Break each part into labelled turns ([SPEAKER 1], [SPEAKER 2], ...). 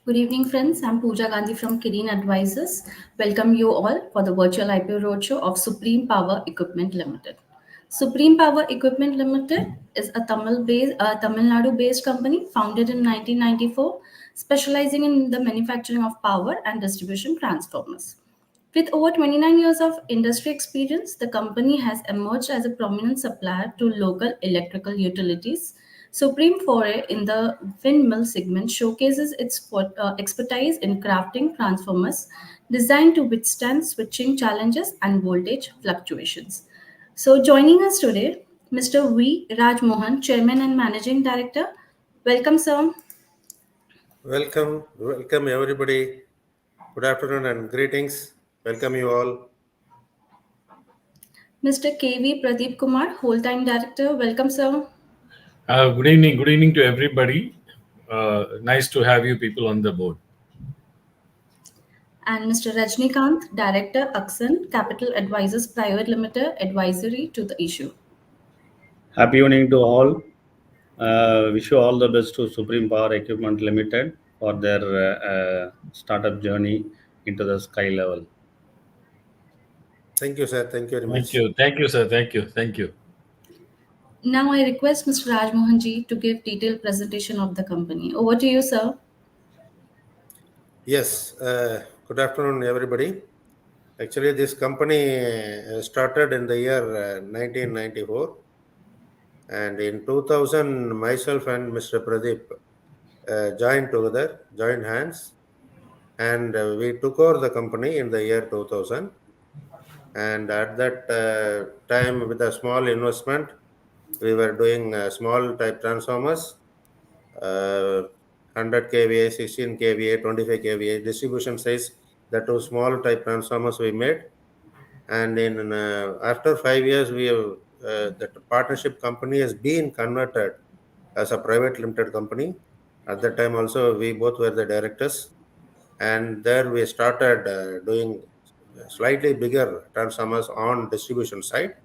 [SPEAKER 1] Good evening, friends. I'm Pooja Gandhi from Kirin Advisors. Welcome you all for the virtual IPO roadshow of Supreme Power Equipment Limited. Supreme Power Equipment Limited is a Tamil Nadu-based company founded in 1994, specializing in the manufacturing of power and distribution transformers. With over 29 years of industry experience, the company has emerged as a prominent supplier to local electrical utilities. Supreme foray in the windmill segment showcases its expertise in crafting transformers designed to withstand switching challenges and voltage fluctuations. So, joining us today, Mr. V. Raj Mohan, Chairman and Managing Director. Welcome, sir.
[SPEAKER 2] Welcome everybody. Good afternoon and greetings. Welcome you all.
[SPEAKER 1] Mr. K.V. Pradeep Kumar, Whole-Time Director. Welcome, sir.
[SPEAKER 3] Good evening. Good evening to everybody. Nice to have you people on the board.
[SPEAKER 1] And Mr. Rajnikant, Director, Aksan Capital Advisors Private Limited, advisory to the issue.
[SPEAKER 4] Happy evening to all. Wish you all the best to Supreme Power Equipment Limited for their startup journey into the sky level.
[SPEAKER 2] Thank you, sir. Thank you very
[SPEAKER 3] Thank
[SPEAKER 2] much.
[SPEAKER 3] you. Thank you, sir. Thank you. Thank you.
[SPEAKER 1] Now I request Mr. Rajmohan ji to give detailed presentation of the company. Over to you, sir.
[SPEAKER 2] Yes, good afternoon everybody. Actually, this company started in the year 1994, and in 2000, myself and Mr. Pradeep joined hands, and we took over the company in the year 2000. And at that time, with a small investment, we were doing small type transformers, 100 kVA, 16 kVA, 25 kVA distribution size. The two small type transformers we made. And in after 5 years, we have that partnership company has been converted as a private limited company. At that time also, we both were the directors. And there we started doing slightly bigger transformers on distribution side.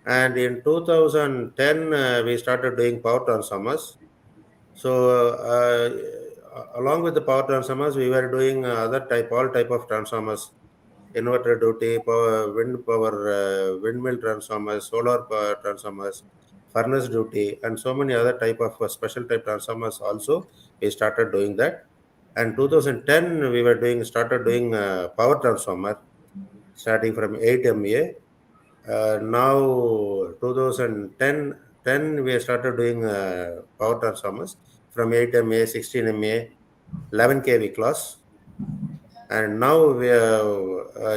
[SPEAKER 2] And in 2010, we started doing power transformers. So along with the power transformers, we were doing all type of transformers, inverter duty, windmill transformers, solar power transformers, furnace duty, and so many other type of special type transformers also. We started doing that. And 2010, started doing power transformer, starting from 8 MVA. Now 2010 we started doing power transformers from 8 MA, 16 MA, 11 kV class. And now we have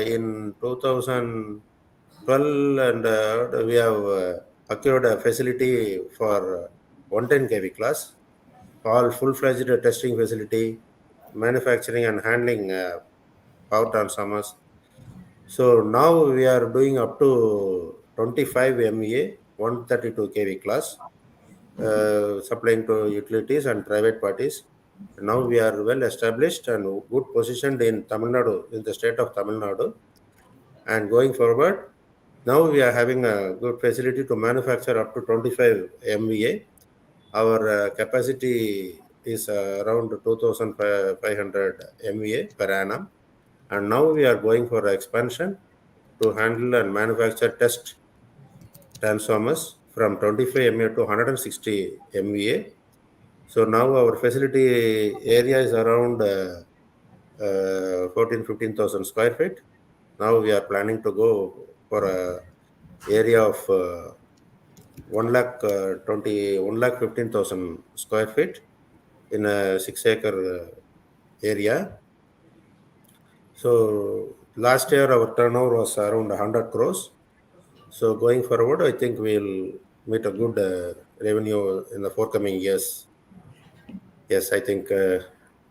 [SPEAKER 2] in 2012 and we have acquired a facility for 110 kV class, all full-fledged testing facility, manufacturing and handling power transformers. So now we are doing up to 25 MVA, 132 kV class, supplying to utilities and private parties. Now we are well established and good positioned in Tamil Nadu, in the state of Tamil Nadu. And going forward, now we are having a good facility to manufacture up to 25 MVA. Our capacity is around 2,500 MVA per annum. And now we are going for expansion to handle and manufacture test transformers from 25 MVA to 160 MVA. So now our facility area is around 15,000 square feet. Now we are planning to go for a area of 1,15,000 square feet in a 6-acre area. So last year our turnover was around 100 crores. So going forward, I think we'll meet a good revenue in the forthcoming years. Yes, I think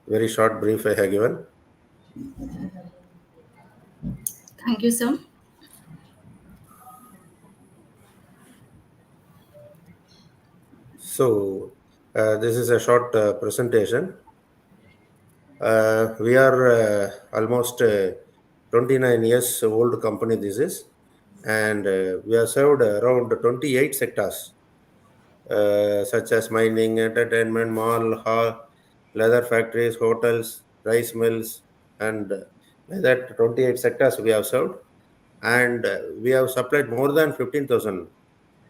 [SPEAKER 2] very short brief I have given.
[SPEAKER 1] Thank you, sir.
[SPEAKER 2] So this is a short presentation. We are almost 29 years old company this is, and we have served around 28 sectors, such as mining, entertainment, mall, leather factories, hotels, rice mills, and like that 28 sectors we have served. And we have supplied more than 15,000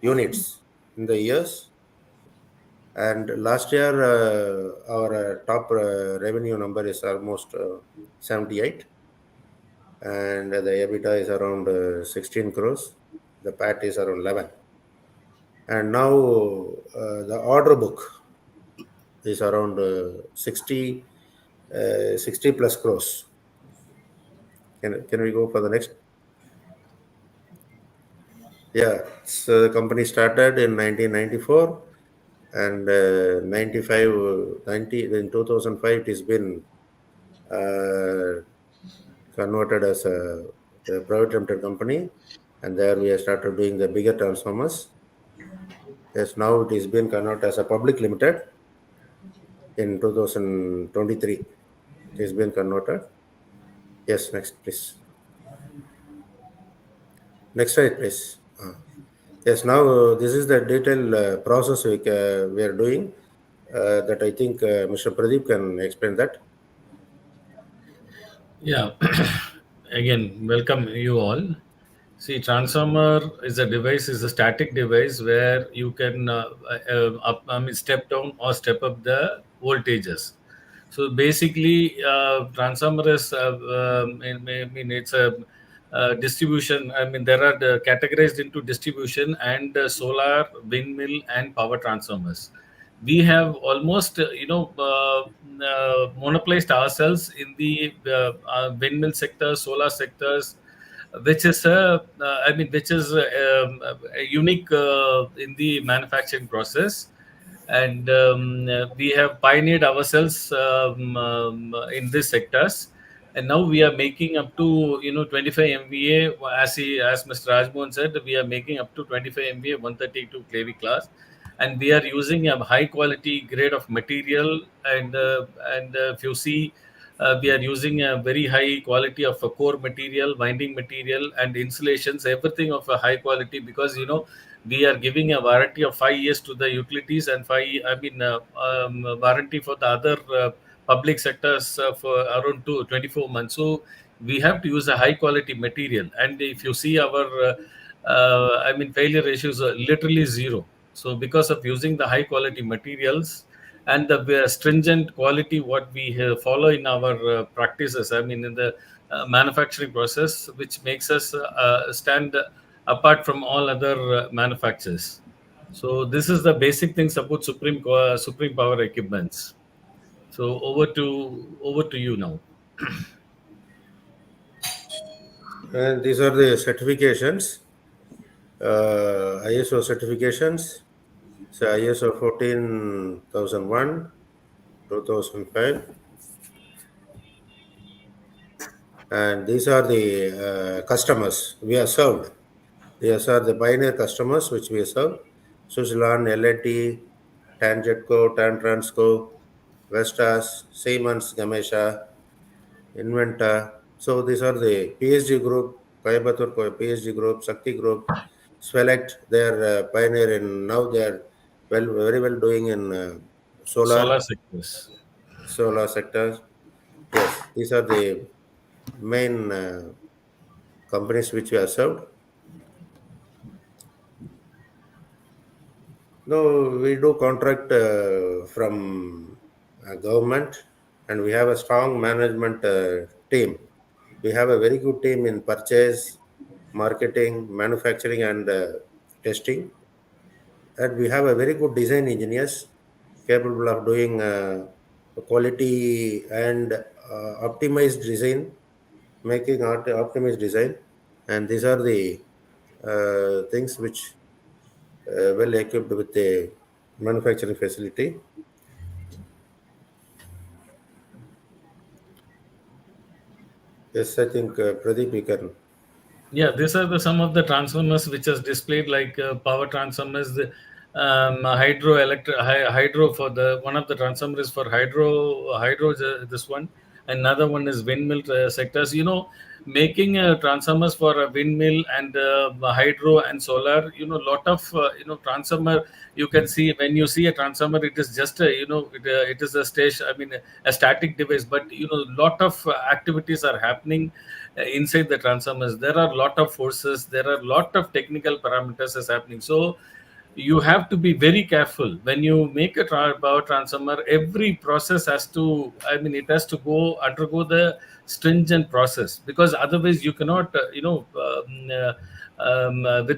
[SPEAKER 2] units in the years. And last year, our top revenue number is almost 78, and the EBITDA is around 16 crores. The PAT is around 11. And now the order book is around 60 plus crores. Can we go for the next? Yeah, so the company started in 1994, and 95, 90, in 2005, it has been uh, converted as a private limited company, and there we have started doing the bigger transformers. Yes, now it is been converted as a public limited in 2023. It has been converted. Yes, next, please. Next slide, please. Yes, now this is the detailed process we are doing that I think Mr. Pradeep can explain that.
[SPEAKER 3] Yeah. Again, welcome you all. See, transformer is a device, is a static device where you can step down or step up the voltages. So basically, transformer is, I mean, it's a distribution. I mean, there are categorized into distribution and solar, windmill, and power transformers. We have almost, monopolized ourselves in the windmill sector, solar sectors, which is which is a unique in the manufacturing process, and we have pioneered ourselves in these sectors, and now we are making up to 25 MVA, as Mr. Rajmohan said, we are making up to 25 MVA 132 kV class, and we are using a high quality grade of material, and if you see, we are using a very high quality of a core material, winding material, and insulations, everything of a high quality, because we are giving a warranty of 5 years to the utilities, and warranty for the other public sectors for around 24 months. So we have to use a high quality material, and if you see our failure ratios are literally zero. So because of using the high quality materials and the stringent quality what we follow in our practices, I mean in the manufacturing process, which makes us stand apart from all other manufacturers. So this is the basic things about Supreme Power Equipments. So over to you now.
[SPEAKER 2] And these are the certifications, ISO certifications. So ISO 14001, 2005. And these are the customers we have served. These are the pioneer customers which we have served. Switzerland, LAT, Tangetco, Tantransco, Vestas, Siemens, Gamesa, Inventa. So these are the PSG group, Coimbatore PSG group, Sakti group, Swelect. They are pioneer in, now they are very well doing in solar
[SPEAKER 3] Solar sectors.
[SPEAKER 2] solar sectors. Yes, these are the main companies which we have served. No, we do contract from government, and we have a strong management team. We have a very good team in purchase, marketing, manufacturing, and testing. And we have a very good design engineers capable of doing quality and optimized design, making optimized design. And these are the things which well equipped with a manufacturing facility. Yes, I think Pradeep, you can.
[SPEAKER 3] Yeah, these are some of the transformers which is displayed, like power transformers, the hydro for the one of the transformers for hydro, this one, Another one is windmill sectors. Making transformers for a windmill and hydro and solar. Lot of transformer. You can see when you see a transformer, it is just it is a station. I mean, a static device, but lot of activities are happening inside the transformers. There are lot of forces. There are lot of technical parameters is happening. So you have to be very careful when you make a power transformer. Every process has to, I mean, it has to undergo the stringent process, because otherwise you cannot with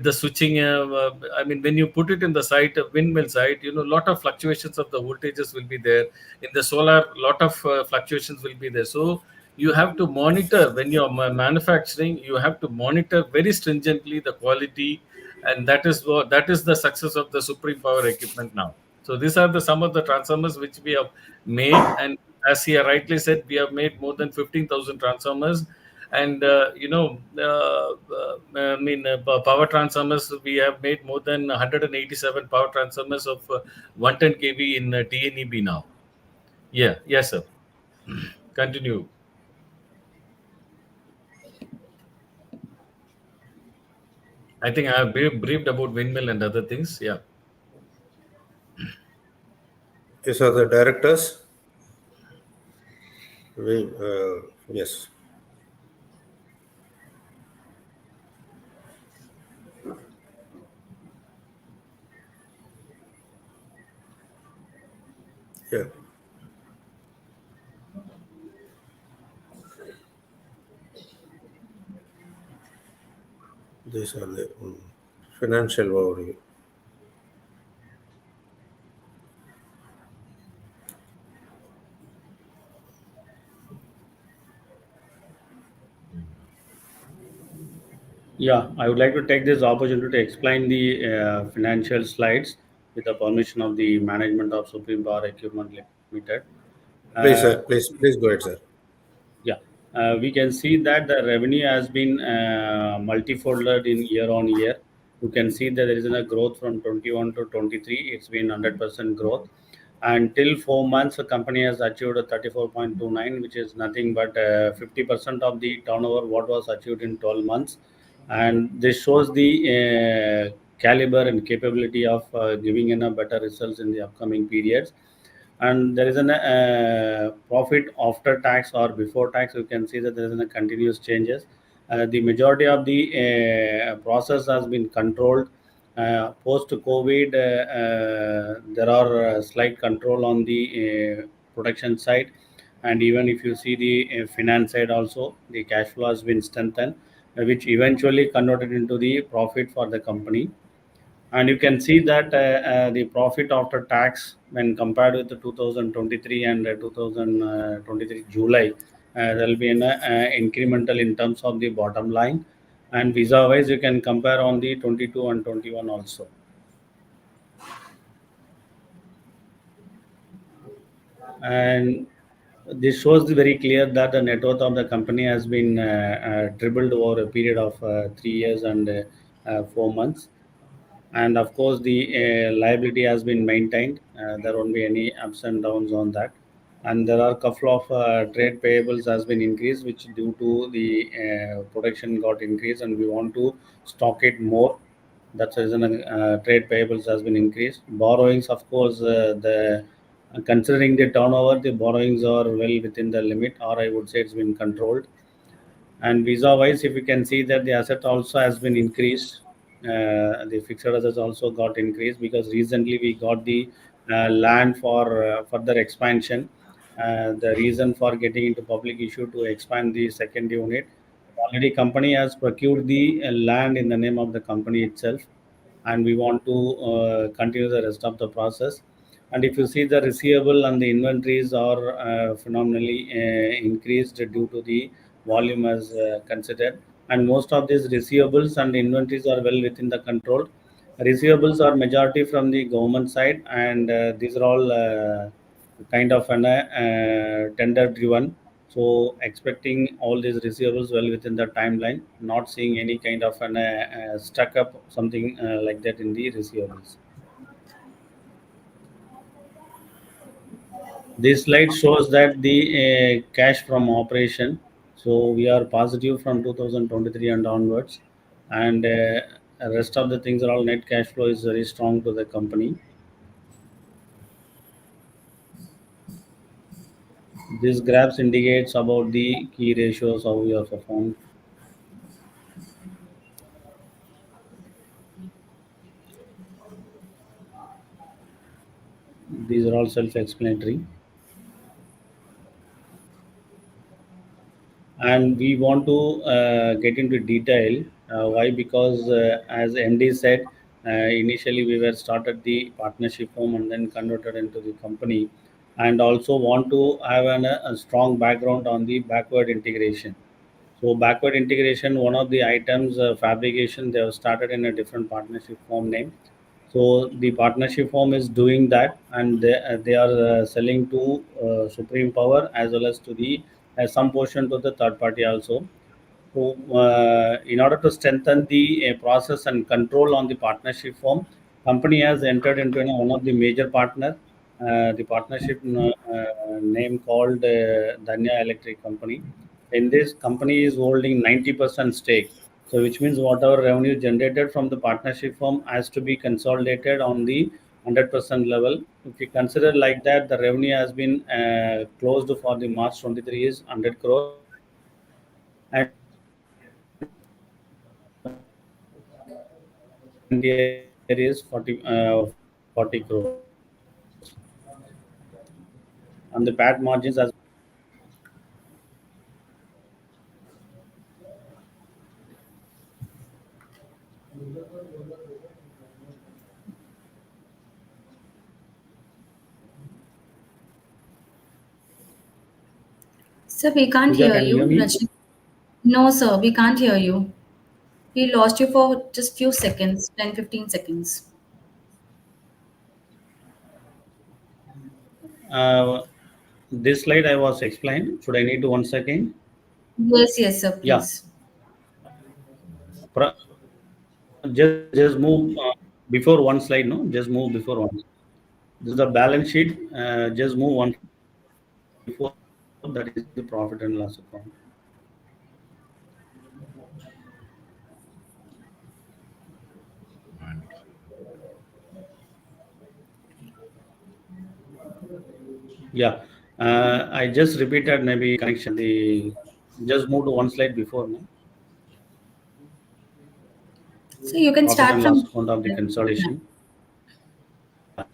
[SPEAKER 3] the switching, I mean, when you put it in the site, windmill site, lot of fluctuations of the voltages will be there. In the solar, lot of fluctuations will be there. So you have to monitor when you're manufacturing. You have to monitor very stringently the quality, and that is the success of the Supreme Power equipment now. So these are the some of the transformers which we have made, and as he rightly said, we have made more than 15,000 transformers. And I mean, power transformers, we have made more than 187 power transformers of 110 kV in TNEB now. Yeah, yes, sir. Continue. I think I have briefed about windmill and other things. Yeah.
[SPEAKER 2] These are the directors. Yes. Yeah. These are the financial overview.
[SPEAKER 4] Yeah, I would like to take this opportunity to explain the financial slides with the permission of the management of Supreme Power Equipment Limited.
[SPEAKER 2] Please,
[SPEAKER 4] Uh,
[SPEAKER 2] sir. Please go ahead, sir.
[SPEAKER 4] Yeah, we can see that the revenue has been multifolded in year on year. You can see that there is a growth from 21 to 23. It's been 100% growth. Until 4 months, the company has achieved a 34.29, which is nothing but 50% of the turnover what was achieved in 12 months. And this shows the caliber and capability of giving in a better results in the upcoming periods. And there is a profit after tax or before tax. You can see that there is a continuous changes. The majority of the process has been controlled. Post COVID, there are slight control on the production side. And even if you see the finance side also, the cash flow has been strengthened, which eventually converted into the profit for the company. And you can see that the profit after tax when compared with the 2023 and 2023 July, there will be an incremental in terms of the bottom line. And visa wise, you can compare on the 22 and 21 also. And this shows very clear that the net worth of the company has been tripled over a period of 3 years and 4 months. And of course the liability has been maintained. There won't be any ups and downs on that. And there are a couple of trade payables has been increased, which due to the production got increased and we want to stock it more. That's the reason trade payables has been increased. Borrowings, of course, the considering the turnover, the borrowings are well within the limit, or I would say it's been controlled. And visa wise, if you can see that the asset also has been increased. The fixed assets also got increased because recently we got the land for further expansion. The reason for getting into public issue to expand the second unit, already company has procured the land in the name of the company itself, and we want to continue the rest of the process. And if you see the receivable and the inventories are phenomenally increased due to the volume as considered. And most of these receivables and inventories are well within the control. Receivables are majority from the government side, and these are all kind of an tender driven. So expecting all these receivables well within the timeline, not seeing any kind of an stuck up something like that in the receivables. This slide shows that the cash from operation. So we are positive from 2023 and onwards, and rest of the things are all net cash flow is very strong to the company. This graphs indicates about the key ratios how we are performed. These are all self-explanatory. And we want to get into detail. Why? Because as MD said, initially we were started the partnership form and then converted into the company, and also want to have a strong background on the backward integration. So backward integration, one of the items, fabrication, they have started in a different partnership form name. So the partnership firm is doing that, and they are selling to Supreme Power as well as to the some portion to the third party also. So, in order to strengthen the process and control on the partnership form, company has entered into one of the major partner. The partnership name called Danya Electric Company. In this company is holding 90% stake. So, which means whatever revenue generated from the partnership firm has to be consolidated on the 100% level. If you consider like that, the revenue has been closed for the March 23 is 100 crores, and current year is 40 crores, and the PAT margins has.
[SPEAKER 1] Sir, we can't
[SPEAKER 4] Pooja,
[SPEAKER 1] hear
[SPEAKER 4] can you hear
[SPEAKER 1] you.
[SPEAKER 4] me?
[SPEAKER 1] Rajni. No, sir, we can't hear you. We lost you for just few seconds, 10, 15 seconds.
[SPEAKER 4] Uh, this slide I was explained. Should I need to once again?
[SPEAKER 1] Yes, yes, sir,
[SPEAKER 4] Yeah.
[SPEAKER 1] please.
[SPEAKER 4] Just move before one slide. No, just move before one. This is the balance sheet. Just move one slide before. That is the profit and loss account. Yeah. I just repeated maybe connection. The just move to one slide before. No?
[SPEAKER 1] So you can
[SPEAKER 4] Profit
[SPEAKER 1] start
[SPEAKER 4] and loss
[SPEAKER 1] from.
[SPEAKER 4] account of the
[SPEAKER 1] Yeah.
[SPEAKER 4] consolidation. Yeah.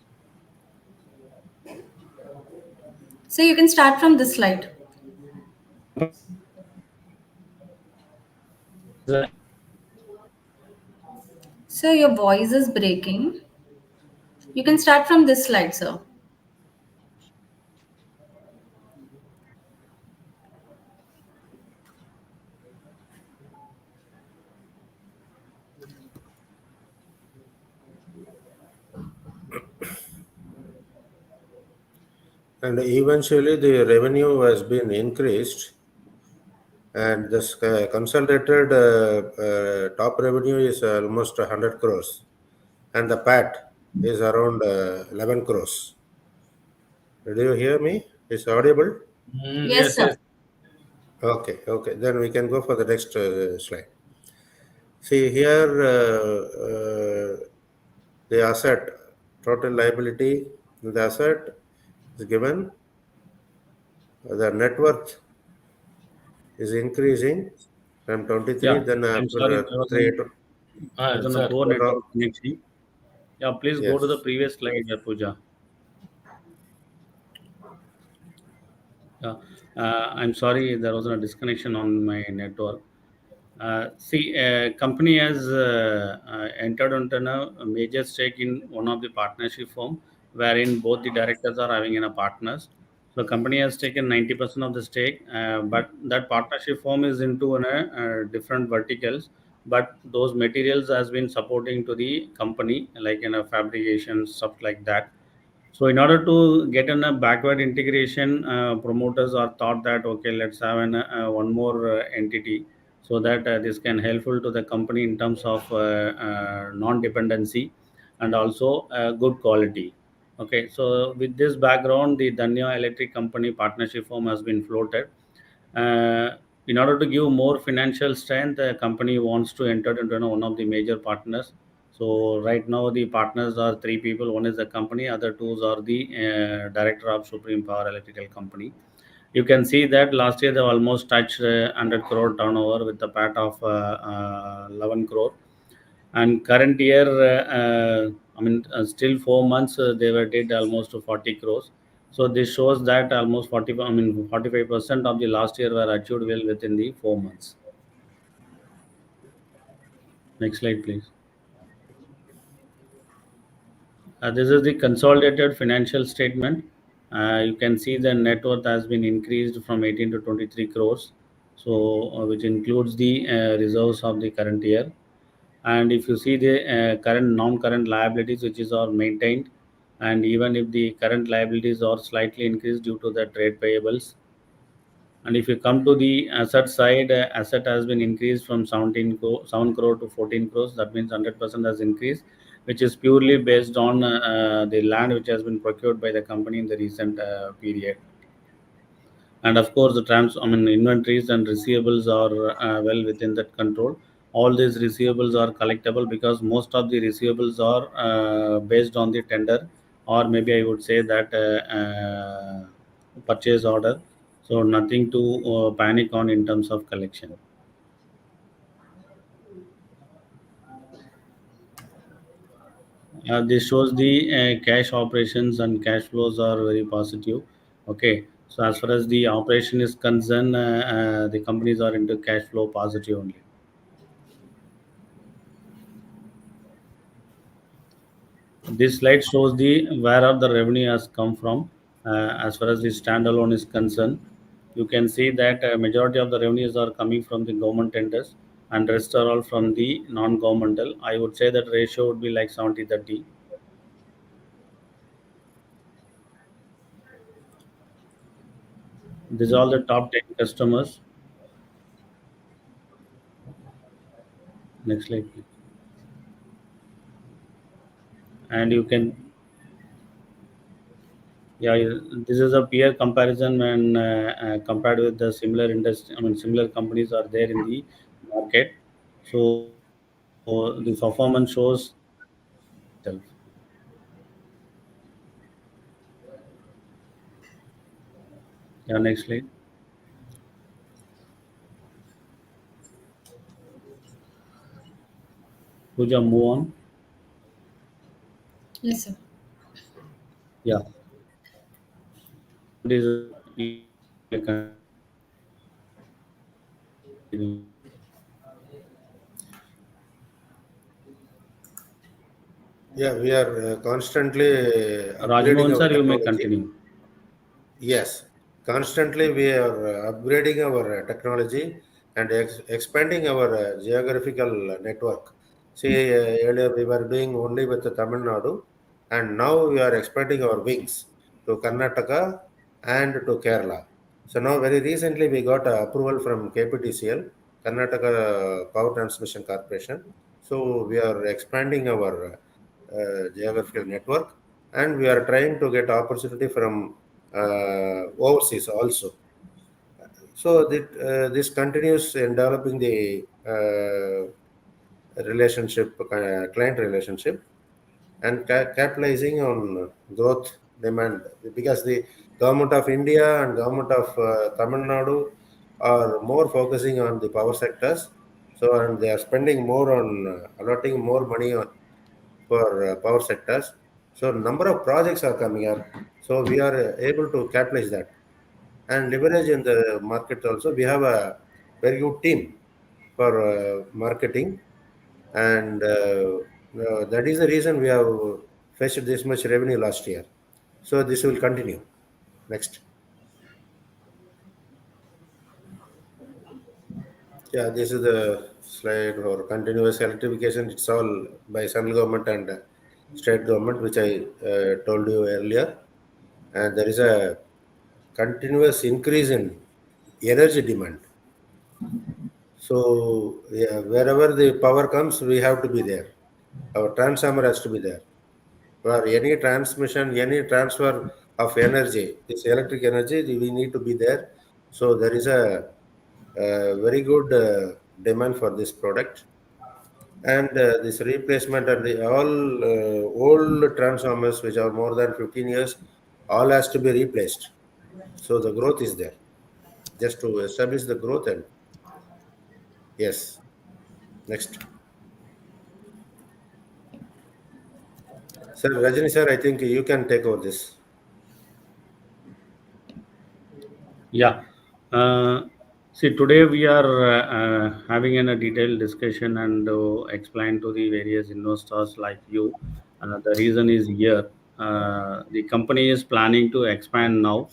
[SPEAKER 1] So you can start from this slide. So your voice is breaking. You can start from this slide, sir.
[SPEAKER 2] And eventually the revenue has been increased, and this consolidated top revenue is almost 100 crores, and the PAT is around 11 crores. Did you hear me? Is audible?
[SPEAKER 1] Yes,
[SPEAKER 3] Yes,
[SPEAKER 1] sir.
[SPEAKER 3] yes.
[SPEAKER 2] Okay, okay. Then we can go for the next slide. See here, the asset, total liability, the asset is given. The net worth is increasing from 23,
[SPEAKER 4] Yeah.
[SPEAKER 2] then
[SPEAKER 4] I'm sorry.
[SPEAKER 2] after 3,
[SPEAKER 4] There was a
[SPEAKER 3] Sir.
[SPEAKER 4] poor
[SPEAKER 2] total,
[SPEAKER 4] network connection. Yeah. Please go to the
[SPEAKER 2] yes.
[SPEAKER 4] previous slide, Pooja. Yeah. I'm sorry, there was a disconnection on my network. Company has entered into a major stake in one of the partnership firm, wherein both the directors are having in a partners. So company has taken 90% of the stake, but that partnership firm is into different verticals. But those materials has been supporting to the company, like in a fabrication stuff like that. So in order to get in a backward integration, promoters are thought that okay, let's have one more entity, so that this can helpful to the company in terms of non-dependency and also good quality. Okay, so with this background, the Danya Electric Company partnership firm has been floated. Uh, in order to give more financial strength, the company wants to enter into, one of the major partners. So right now, the partners are three people. One is the company, other two are the director of Supreme Power Electrical Company. You can see that last year they almost touched 100 crore turnover with a PAT of 11 crore. And current year, still 4 months they were did almost 40 crores. So this shows that almost 45% of the last year were achieved well within the 4 months. Next slide, please. This is the consolidated financial statement. You can see the net worth has been increased from 18 to 23 crores, so which includes the reserves of the current year. And if you see the current non-current liabilities which is are maintained, and even if the current liabilities are slightly increased due to the trade payables. And if you come to the asset side, asset has been increased from 7 crore to 14 crores. That means 100% has increased, which is purely based on the land which has been procured by the company in the recent period. And of course the inventories and receivables are well within that control. All these receivables are collectible because most of the receivables are based on the tender, or maybe I would say that purchase order. So nothing to panic on in terms of collection. This shows the cash operations and cash flows are very positive. Okay, so as far as the operation is concerned, the companies are into cash flow positive only. This slide shows the where are the revenue has come from. As far as the standalone is concerned, you can see that majority of the revenues are coming from the government tenders, and rest are all from the non-governmental. I would say that ratio would be like 70-30. These are all the top 10 customers. Next slide, please. And you can, yeah, this is a peer comparison when compared with the similar industry. Similar companies are there in the market. So the performance shows itself. Yeah, next slide. Puja, move on.
[SPEAKER 1] Yes, sir.
[SPEAKER 4] Yeah. This you may continue.
[SPEAKER 2] Yeah, we are constantly upgrading
[SPEAKER 4] Rajmohan
[SPEAKER 2] our
[SPEAKER 4] sir, you may
[SPEAKER 2] technology.
[SPEAKER 4] continue.
[SPEAKER 2] Yes, constantly we are upgrading our technology and expanding our geographical network. See, earlier we were doing only with the Tamil Nadu, and now we are expanding our wings to Karnataka and to Kerala. So now, very recently, we got approval from KPTCL, Karnataka Power Transmission Corporation. So we are expanding our geographical network, and we are trying to get opportunity from overseas also. So this continues in developing the relationship, client relationship, and capitalizing on growth demand, because the government of India and government of Tamil Nadu are more focusing on the power sectors. So and they are spending more on allotting more money for power sectors. So number of projects are coming up. So we are able to capitalize that and leverage in the market also. We have a very good team for marketing, and that is the reason we have fetched this much revenue last year. So this will continue. Next. Yeah, this is the slide for continuous electrification. It's all by central government and state government, which I told you earlier. And there is a continuous increase in energy demand. So yeah, wherever the power comes, we have to be there. Our transformer has to be there. for any transmission, any transfer of energy, this electric energy, we need to be there. So there is a very good demand for this product. And this replacement and all old transformers which are more than 15 years, all has to be replaced. So the growth is there. Just to establish the growth. And yes, next. Sir, Rajani sir, I think you can take over this.
[SPEAKER 4] Yeah. Uh, See, today we are having a detailed discussion and explain to the various investors like you. The reason is here. The company is planning to expand now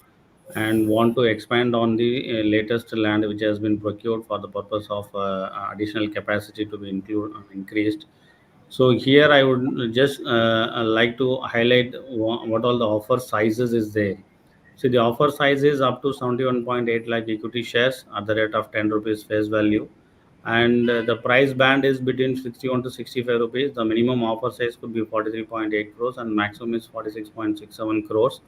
[SPEAKER 4] and want to expand on the latest land which has been procured for the purpose of additional capacity to be increased. So here I would just like to highlight what all the offer sizes is there. So the offer size is up to 71.8 lakh equity shares at the rate of 10 rupees face value. And the price band is between 61 to 65 rupees. The minimum offer size could be 43.8 crores and maximum is 46.67 crores.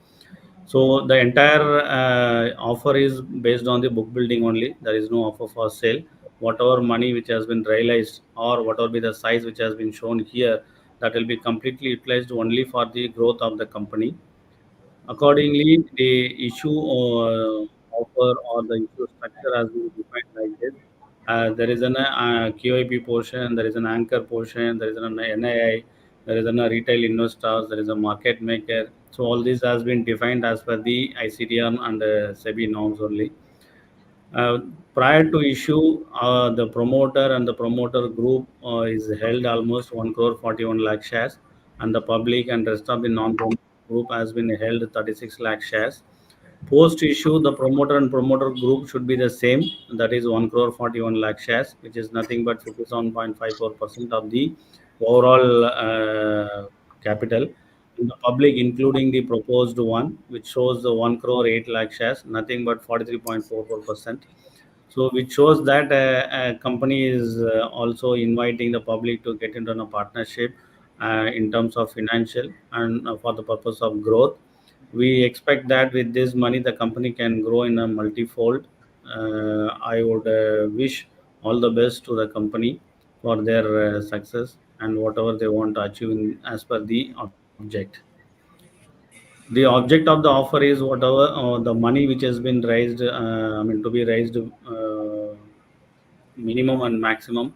[SPEAKER 4] So the entire offer is based on the book building only. There is no offer for sale. Whatever money which has been realized or whatever be the size which has been shown here, that will be completely utilized only for the growth of the company. Accordingly, the issue offer or the issue structure has been defined like this. There is an QIP portion, there is an anchor portion, there is an NII, there is a retail investors, there is a market maker. So all this has been defined as per the ICTR and SEBI norms only. Uh, Prior to issue, the promoter and the promoter group is held almost 1 crore 41 lakh shares, and the public and rest of the non-promoter group has been held 36 lakh shares. Post issue, the promoter and promoter group should be the same, that is 1 crore 41 lakh shares, which is nothing but 57.54% of the overall capital. In the public, including the proposed one, which shows the 1 crore 8 lakh shares, nothing but 43.44%. So which shows that a company is also inviting the public to get into a partnership in terms of financial and for the purpose of growth. We expect that with this money the company can grow in a multifold. I would wish all the best to the company for their success and whatever they want to achieve as per the object. The object of the offer is whatever the money which has been raised, to be raised, minimum and maximum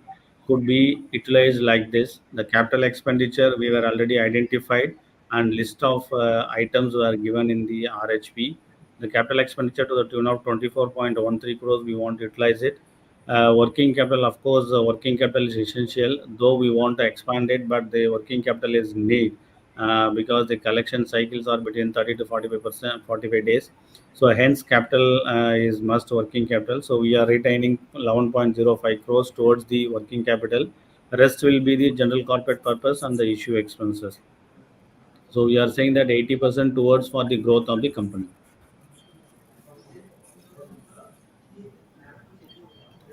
[SPEAKER 4] could be utilized like this. The capital expenditure we were already identified and list of items were given in the RHP. The capital expenditure to the tune of 24.13 crores, we want to utilize it. Working capital, of course, working capital is essential, though we want to expand it, but the working capital is need because the collection cycles are between 30 to 45%, 45 days. So hence capital is must working capital. So we are retaining 11.05 crores towards the working capital. Rest will be the general corporate purpose and the issue expenses. So we are saying that 80% towards for the growth of the company.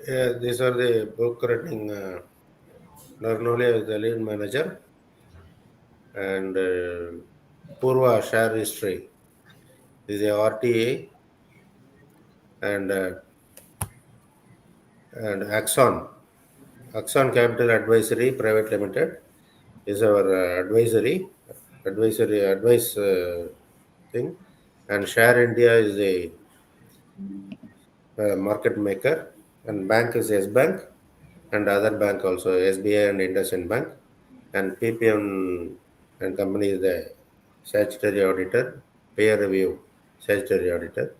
[SPEAKER 2] Yeah, these are the book running. Narnolia is the lead manager, and Purva share history is a RTA, and Axon Capital Advisory Private Limited is our advisory advice thing, and Share India is a market maker, and bank is S Bank, and other bank also SBI and IndusInd Bank, and PPM and company is the statutory auditor, peer review statutory auditor.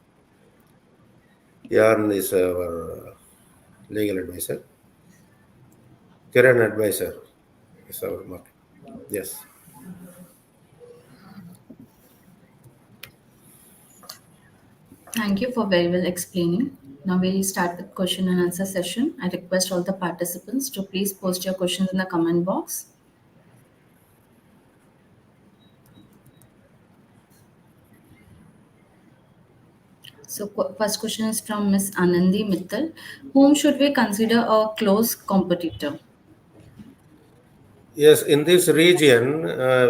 [SPEAKER 2] Yarn is our legal advisor. Kiran advisor is our market. Yes.
[SPEAKER 1] Thank you for very well explaining. Now we'll start with question and answer session. I request all the participants to please post your questions in the comment box. So first question is from Miss Anandi Mittal. Whom should we consider a close competitor?
[SPEAKER 2] Yes, in this region,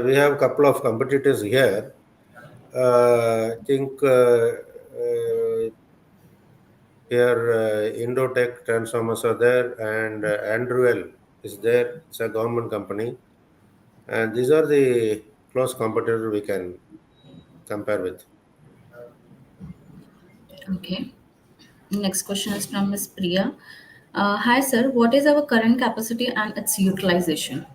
[SPEAKER 2] we have a couple of competitors here. I think here Indotech transformers are there, and Andruel is there. It's a government company, and these are the close competitors we can compare with.
[SPEAKER 1] Okay. Next question is from Ms. Priya. Hi, sir. What is our current capacity and its utilization?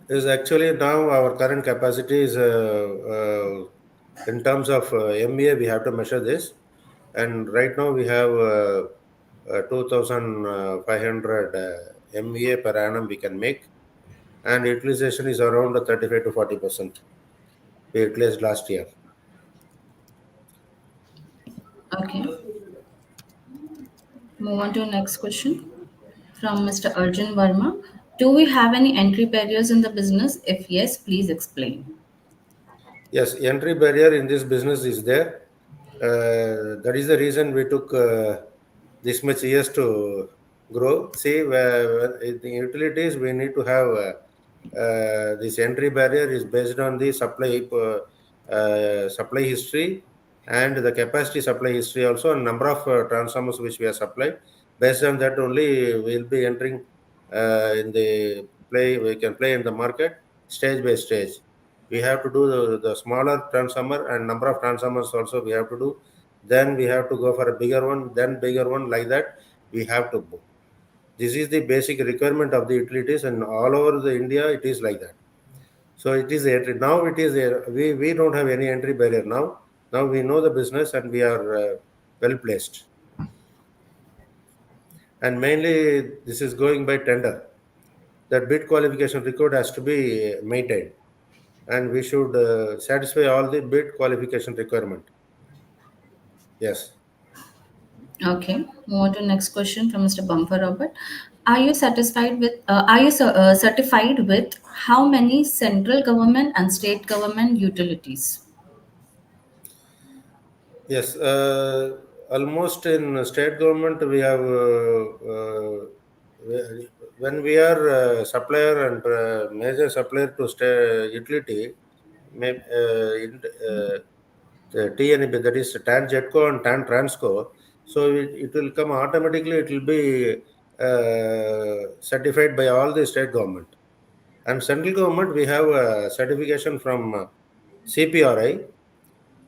[SPEAKER 2] Is actually now our current capacity is in terms of MBA, we have to measure this, and right now we have 2,500 MBA per annum we can make, and utilization is around 35 to 40%. We utilized last year.
[SPEAKER 1] Okay. Move on to next question from Mr. Arjun Verma. Do we have any entry barriers in the business? If yes, please explain.
[SPEAKER 2] Yes, entry barrier in this business is there. That is the reason we took this much years to grow. See, in the utilities, we need to have this entry barrier is based on the supply history and the capacity supply history also, and number of transformers which we are supplied. Based on that only, we will be entering in the play. We can play in the market stage by stage. We have to do the smaller transformer and number of transformers also we have to do. Then we have to go for a bigger one, then bigger one, like that we have to go. This is the basic requirement of the utilities, and all over the India it is like that. So it is now it is we don't have any entry barrier now. Now we know the business and we are well placed. And mainly this is going by tender. That bid qualification record has to be maintained, and we should satisfy all the bid qualification requirement. Yes.
[SPEAKER 1] Okay. Move on to next question from Mr. Bumper Robert. Are you satisfied with? Are you certified with how many central government and state government utilities?
[SPEAKER 2] Yes, almost in state government we have when we are supplier and major supplier to state utility, the TNB, that is TAN Jetco and TAN Transco. So it will come automatically. It will be certified by all the state government and central government. We have a certification from CPRI.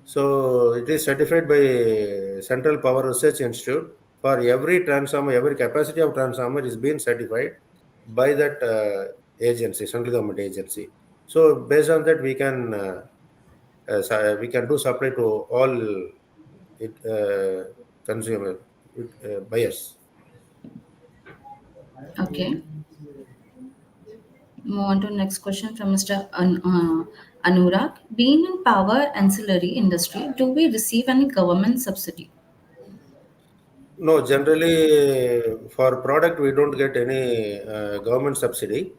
[SPEAKER 2] So it is certified by Central Power Research Institute. For every transformer, every capacity of transformer is being certified by that agency, central government agency. So based on that, we can do supply to all it, consumer buyers.
[SPEAKER 1] Okay. Move on to next question from Mr. Anurag. Being in power ancillary industry, do we receive any government subsidy?
[SPEAKER 2] No, generally for product we don't get any government subsidy.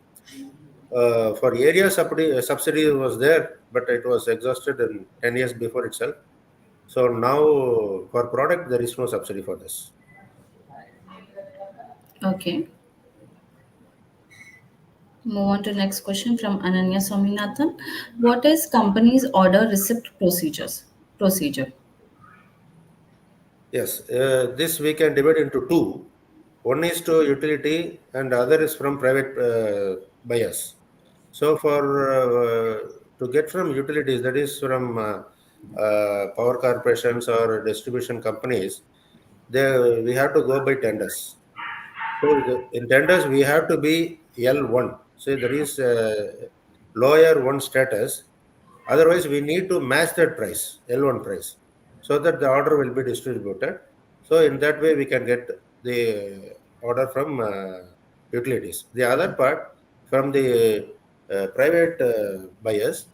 [SPEAKER 2] For area subsidy was there, but it was exhausted in 10 years before itself. So now for product there is no subsidy for this.
[SPEAKER 1] Okay. Move on to next question from Ananya Swaminathan. What is company's order receipt procedure?
[SPEAKER 2] Yes, this we can divide into two. One is to utility and other is from private buyers. So for to get from utilities, that is from power corporations or distribution companies, we have to go by tenders. So in tenders, we have to be L1. So there is lower one status. Otherwise, we need to match that price, L1 price, so that the order will be distributed. So in that way, we can get the order from utilities. The other part from the private buyers,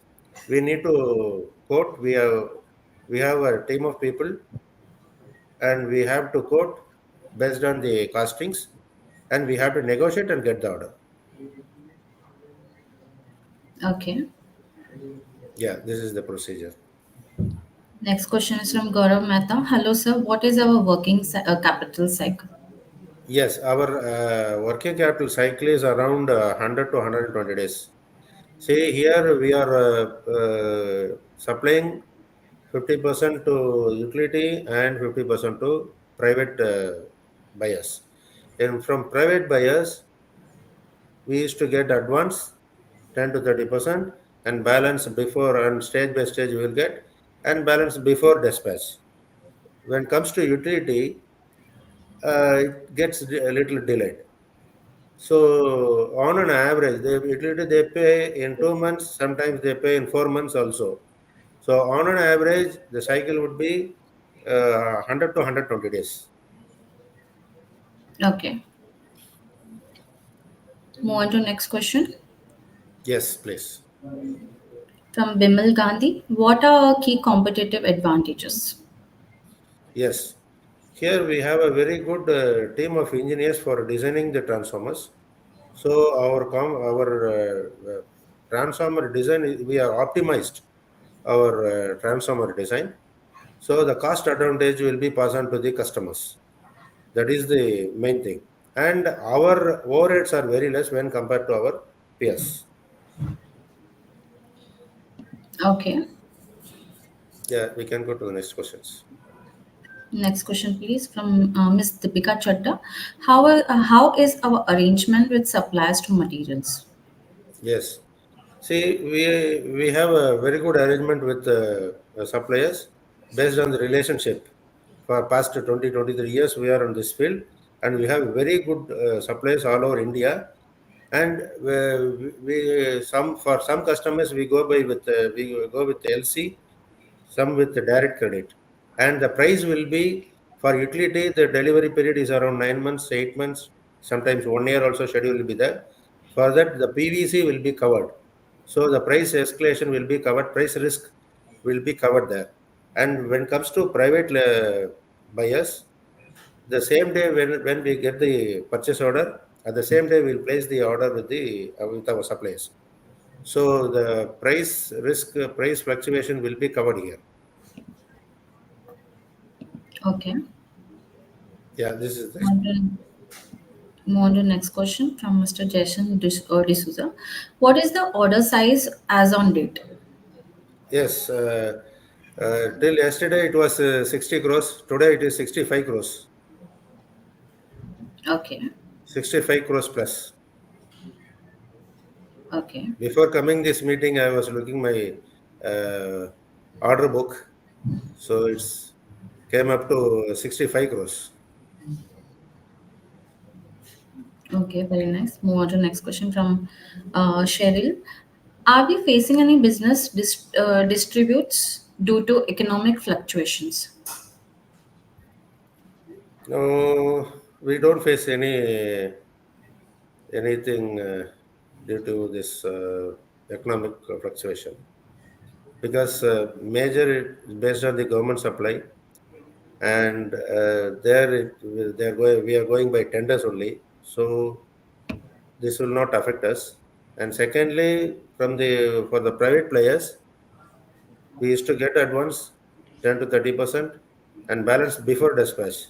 [SPEAKER 2] we need to quote. We have a team of people, and we have to quote based on the costings, and we have to negotiate and get the order.
[SPEAKER 1] Okay.
[SPEAKER 2] Yeah, this is the procedure.
[SPEAKER 1] Next question is from Gaurav Mehta. Hello, sir. What is our working capital cycle?
[SPEAKER 2] Yes, our working capital cycle is around 100 to 120 days. See, here we are supplying 50% to utility and 50% to private buyers. And from private buyers, we used to get advance 10 to 30% and balance before, and stage by stage we will get, and balance before dispatch. When it comes to utility, it gets a little delayed. So on an average, utility they pay in 2 months, sometimes they pay in 4 months also. So on an average, the cycle would be 100 to 120 days.
[SPEAKER 1] Okay. Move on to next question
[SPEAKER 2] Yes, please.
[SPEAKER 1] from Bimal Gandhi. What are our key competitive advantages?
[SPEAKER 2] Yes. Here we have a very good team of engineers for designing the transformers. So our transformer design, we are optimized our transformer design. So the cost advantage will be passed on to the customers. That is the main thing. And our overheads are very less when compared to our peers.
[SPEAKER 1] Okay.
[SPEAKER 2] Yeah, we can go to the next questions.
[SPEAKER 1] Next question, please, from Ms. Deepika Chadda. How is our arrangement with suppliers to materials?
[SPEAKER 2] Yes. See, we have a very good arrangement with suppliers based on the relationship. For past 20 23 years, we are on this field, and we have very good suppliers all over India. And we some for some customers we go with LC, some with the direct credit. And the price will be for utility, the delivery period is around 9 months, 8 months, sometimes 1 year also schedule will be there. For that, the PVC will be covered. So the price escalation will be covered, price risk will be covered there. And when it comes to private buyers, the same day when we get the purchase order, at the same day we'll place the order with the with our suppliers. So the price risk, price fluctuation will be covered here.
[SPEAKER 1] Okay.
[SPEAKER 2] Yeah, this is the.
[SPEAKER 1] And then move on to next question from Mr. Jason D'Souza. What is the order size as on date?
[SPEAKER 2] Yes, till yesterday it was 60 crores. Today it is 65 crores.
[SPEAKER 1] Okay.
[SPEAKER 2] 65 crores plus.
[SPEAKER 1] Okay.
[SPEAKER 2] Before coming this meeting, I was looking my uh, order book. So it's came up to 65 crores.
[SPEAKER 1] Okay. Very nice. Move on to next question from Cheryl. Are we facing any business distributes due to economic fluctuations?
[SPEAKER 2] No, we don't face anything due to this economic fluctuation because major is based on the government supply, and we are going by tenders only, so this will not affect us. And secondly, for the private players, we used to get advance 10 to 30% and balance before dispatch.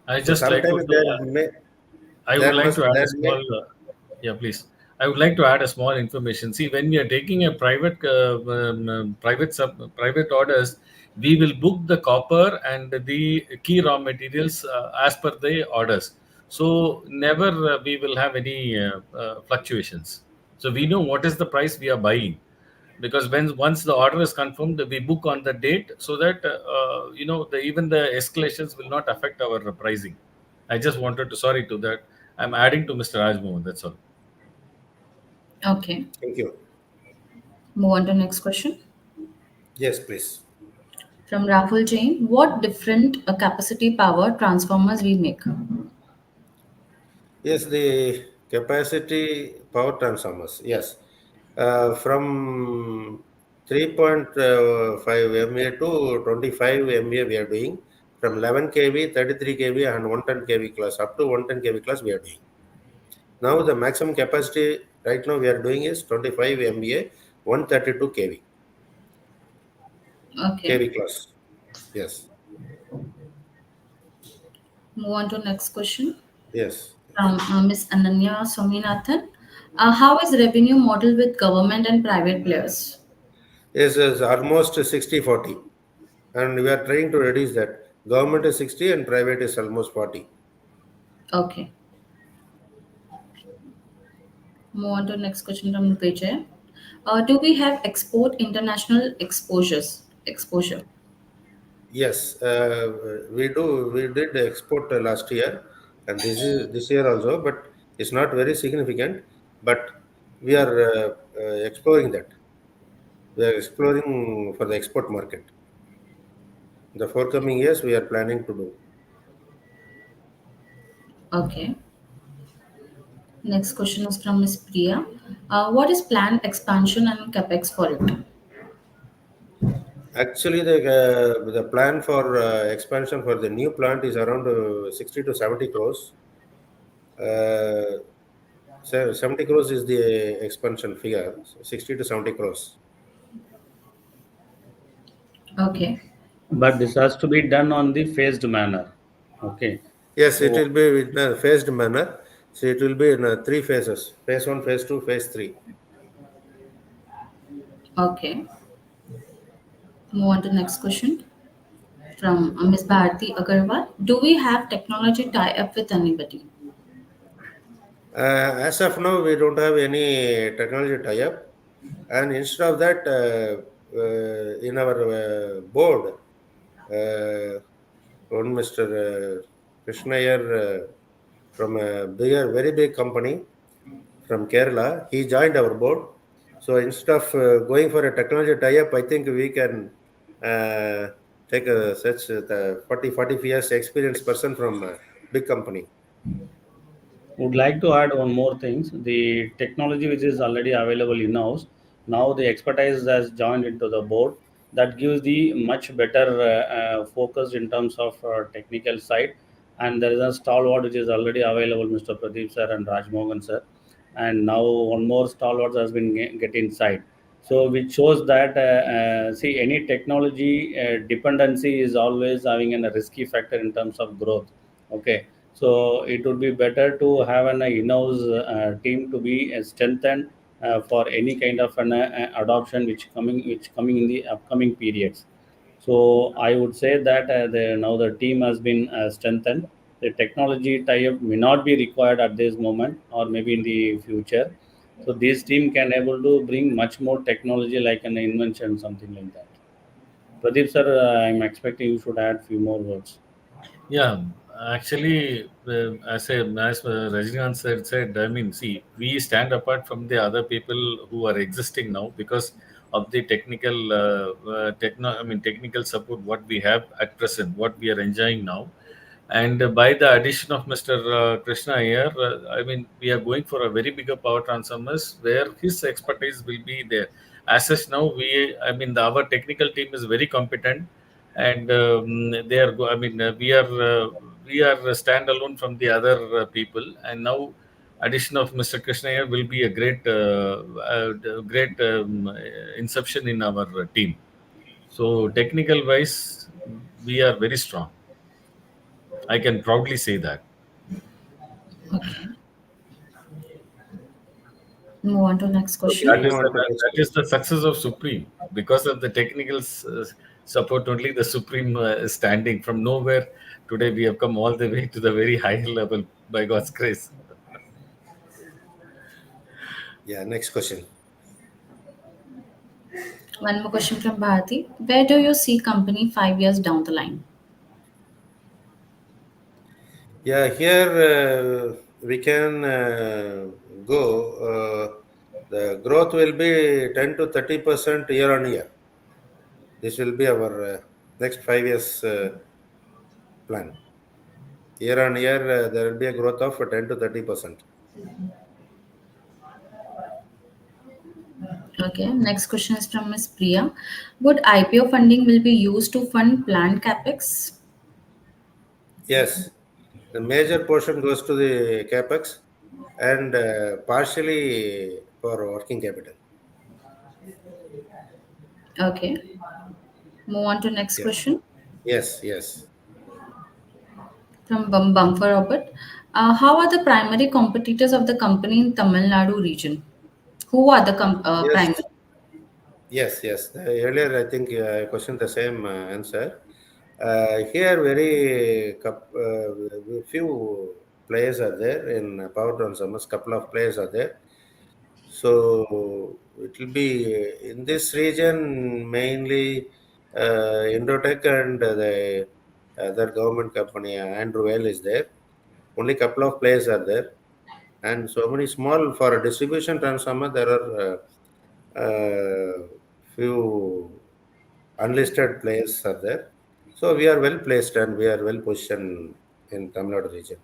[SPEAKER 3] I
[SPEAKER 2] So
[SPEAKER 3] just like to
[SPEAKER 2] sometimes
[SPEAKER 3] I would like to add a
[SPEAKER 2] there may.
[SPEAKER 3] small, yeah, please. I would like to add a small information. See, when we are taking a private orders, we will book the copper and the key raw materials as per the orders. So never we will have any fluctuations. So we know what is the price we are buying, because when once the order is confirmed, we book on the date so that even the escalations will not affect our pricing. I just wanted to, sorry to that. I'm adding to Mr. Rajmohan. That's all.
[SPEAKER 1] Okay.
[SPEAKER 2] Thank you.
[SPEAKER 1] Move on to next question
[SPEAKER 2] Yes, please.
[SPEAKER 1] from Rahul Jain. What different capacity power transformers we make?
[SPEAKER 2] Yes, the capacity power transformers. Yes, from 3.5 MA to 25 MA we are doing. From 11 kV, 33 kV, and 110 kV class up to 110 kV class we are doing. Now the maximum capacity right now we are doing is 25 MVA, 132
[SPEAKER 1] Okay.
[SPEAKER 2] kV class. Yes.
[SPEAKER 1] Move on to next question
[SPEAKER 2] Yes.
[SPEAKER 1] From Ms. Ananya Swaminathan. How is revenue model with government and private players?
[SPEAKER 2] Yes, it's almost 60/40, and we are trying to reduce that. Government is 60 and private is almost 40.
[SPEAKER 1] Okay. Move on to the next question from Vijay. Do we have export international exposures? Exposure.
[SPEAKER 2] Yes, we do. We did export last year, and this year also, but it's not very significant. But we are exploring that. We are exploring for the export market. The forthcoming years, we are planning to do.
[SPEAKER 1] Okay. Next question is from Ms. Priya. What is planned expansion and capex for it?
[SPEAKER 2] Actually, the plan for expansion for the new plant is around 60 to 70 crores. Uh, 70 crores is the expansion figure. So 60 to 70 crores.
[SPEAKER 1] Okay.
[SPEAKER 4] But this has to be done on the phased manner. Okay.
[SPEAKER 2] Yes, it
[SPEAKER 4] So
[SPEAKER 2] will be in a phased manner. So it will be in three phases: phase one, phase two, phase three.
[SPEAKER 1] Okay. Move on to the next question from Ms. Bharti Agarwal. Do we have technology tie-up with anybody?
[SPEAKER 2] As of now, we don't have any technology tie-up, and instead of that, in our board, uh, one Mr. Krishna here from a very big company from Kerala, he joined our board. So instead of going for a technology tie-up, I think we can uh, take such the 40 years experienced person from a big company.
[SPEAKER 4] would like to add one more things. The technology which is already available in house, now the expertise has joined into the board. That gives the much better focus in terms of technical side. And there is a stalwart which is already available, Mr. Pradeep sir and Raj Mohan sir. And now one more stalwart has been get inside. So which shows that see, any technology dependency is always having a risky factor in terms of growth. Okay, so it would be better to have an in-house team to be strengthened for any kind of an adoption which coming in the upcoming periods. So I would say that now the team has been strengthened. The technology tie-up may not be required at this moment or maybe in the future. So this team can able to bring much more technology like an invention, something like that. Pradeep sir, I'm expecting you should add few more words.
[SPEAKER 3] Yeah, actually, as Rajinikanth said, I mean, see, we stand apart from the other people who are existing now because of the technical support what we have at present, what we are enjoying now. And by the addition of Mr. Krishna here, I mean, we are going for a very bigger power transformers where his expertise will be there. As such, now our technical team is very competent, and they are. I mean, we are standalone from the other people, and now addition of Mr. Krishna here will be a great inception in our team. So technical wise, we are very strong. I can proudly say that.
[SPEAKER 1] Okay. Move on to the next
[SPEAKER 3] So
[SPEAKER 2] We
[SPEAKER 1] question.
[SPEAKER 2] move on to
[SPEAKER 3] that is the success of Supreme because of the technical support. Only the Supreme is standing from nowhere. Today we have come all the way to the very high level by God's grace.
[SPEAKER 2] Yeah, next question.
[SPEAKER 1] One more question from Bharti. Where do you see company 5 years down the line?
[SPEAKER 2] Yeah, here we can go. The growth will be 10 to 30% year on year. This will be our next 5 years plan. Year on year, there will be a growth of 10 to 30%.
[SPEAKER 1] Okay. Next question is from Ms. Priya. Would IPO funding will be used to fund planned capex?
[SPEAKER 2] Yes, the major portion goes to the capex and partially for working capital.
[SPEAKER 1] Okay. Move on to next
[SPEAKER 2] Yeah.
[SPEAKER 1] question
[SPEAKER 2] Yes. Yes.
[SPEAKER 1] from Bumper Robert. How are the primary competitors of the company in Tamil Nadu region? Who are the
[SPEAKER 2] Yes,
[SPEAKER 1] primary?
[SPEAKER 2] yes. Earlier, I think I questioned the same answer. Here, few players are there in power transformers. Couple of players are there. So it will be in this region mainly Indotech and the other government company Andrew Well is there. Only couple of players are there, and so many small for a distribution transformer. There are few unlisted players are there. So we are well placed and we are well positioned in Tamil Nadu region.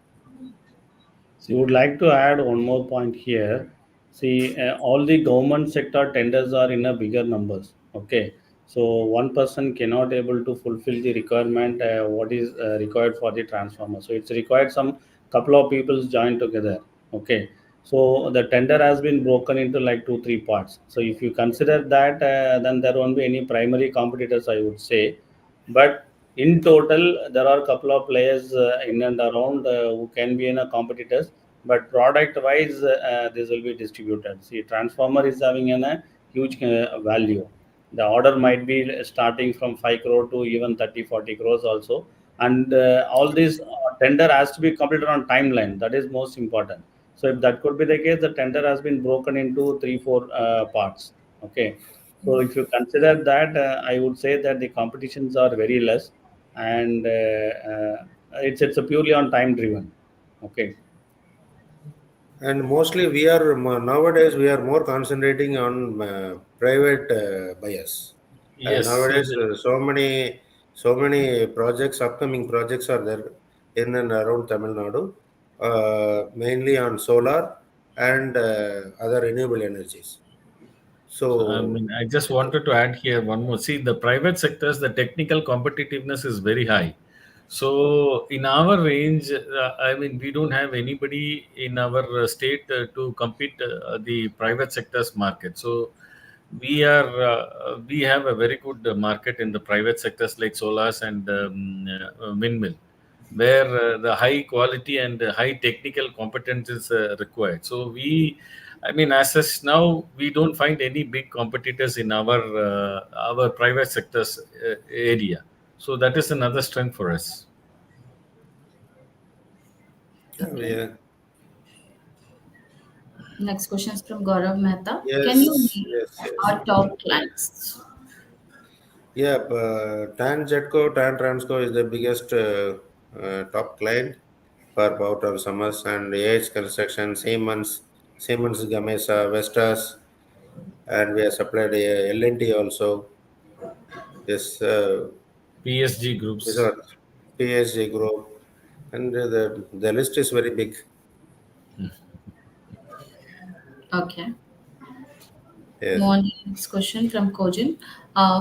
[SPEAKER 4] So, you would like to add one more point here. See, all the government sector tenders are in a bigger numbers. Okay, so one person cannot able to fulfill the requirement what is required for the transformer. So it's required some couple of people join together. Okay, so the tender has been broken into like two three parts. So if you consider that, then there won't be any primary competitors, I would say. But in total, there are a couple of players in and around who can be in a competitors, but product wise, this will be distributed. See, transformer is having a huge value. The order might be starting from 5 crore to even 30, 40 crores also. And all this tender has to be completed on timeline. That is most important. So if that could be the case, the tender has been broken into three, four parts. Okay. So if you consider that, I would say that the competitions are very less, and it's a purely on time driven. Okay.
[SPEAKER 2] And mostly nowadays we are more concentrating on private buyers.
[SPEAKER 3] Yes,
[SPEAKER 2] Nowadays, so many projects, upcoming projects are there in and around Tamil Nadu, mainly on solar and other renewable energies.
[SPEAKER 3] so, I
[SPEAKER 2] So,
[SPEAKER 3] mean, I just wanted to add here one more. See, the private sectors, the technical competitiveness is very high. So, in our range, I mean, we don't have anybody in our state to compete the private sector's market. So, we have a very good market in the private sectors like solars and windmill, where the high quality and high technical competence is required. So I mean, as such now, we don't find any big competitors in our private sectors area. So that is another strength for us.
[SPEAKER 2] yeah,
[SPEAKER 1] Okay.
[SPEAKER 2] yeah.
[SPEAKER 1] Next question is from Gaurav Mehta. Can you
[SPEAKER 2] Yes,
[SPEAKER 1] name
[SPEAKER 2] yes, yes.
[SPEAKER 1] our top clients?
[SPEAKER 2] Yeah, TAN Jetco, TAN Transco is the biggest top client for Power Transformers and AH Construction, Siemens Gamesa, Vestas, and we have supplied L&T also. Yes,
[SPEAKER 3] PSG
[SPEAKER 2] these
[SPEAKER 3] groups.
[SPEAKER 2] are PSG Group, and the list is very big.
[SPEAKER 1] Okay. Move
[SPEAKER 2] Yes.
[SPEAKER 1] on to the next question from Kojin.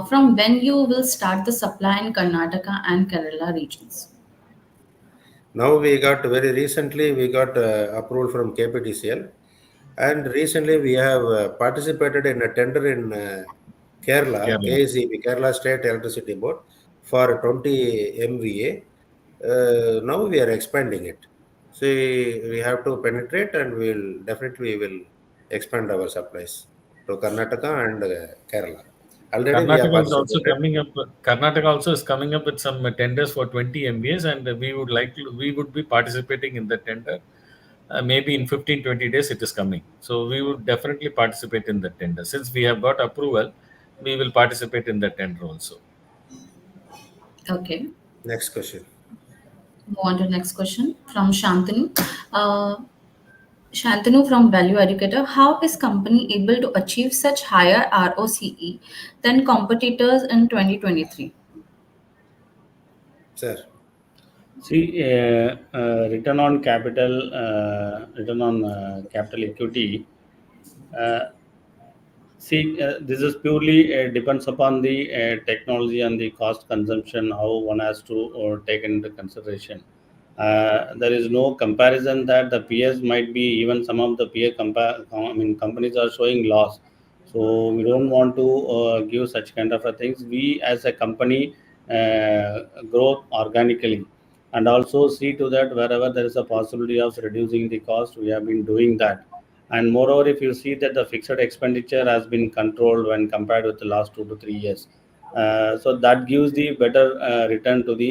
[SPEAKER 1] From when you will start the supply in Karnataka and Kerala regions?
[SPEAKER 2] Now we got approval from KPTCL, and recently we have participated in a tender in Kerala,
[SPEAKER 3] Kerala.
[SPEAKER 2] KECB, Kerala State Electricity Board, for 20 MVA. Now we are expanding it. See, we have to penetrate, and we'll definitely will expand our supplies to Karnataka and Kerala. Already we have
[SPEAKER 3] Karnataka is also
[SPEAKER 2] participated.
[SPEAKER 3] coming up. Karnataka also is coming up with some tenders for 20 MVAs, and we would be participating in the tender. Maybe in 15 20 days it is coming. So we would definitely participate in the tender. Since we have got approval, we will participate in the tender also.
[SPEAKER 1] Okay.
[SPEAKER 2] Next question.
[SPEAKER 1] Move on to the next question from Shantanu. Uh, Shantanu from Value Educator. How is company able to achieve such higher ROCE than competitors in 2023?
[SPEAKER 2] Sir.
[SPEAKER 4] See, return on capital equity. Uh, See, this is purely depends upon the technology and the cost consumption, how one has to take into consideration. There is no comparison that the peers might be, even some of the I mean, companies are showing loss. So we don't want to give such kind of a things. We as a company grow organically, and also see to that wherever there is a possibility of reducing the cost, we have been doing that. And moreover, if you see that the fixed expenditure has been controlled when compared with the last 2 to 3 years, so that gives the better return to the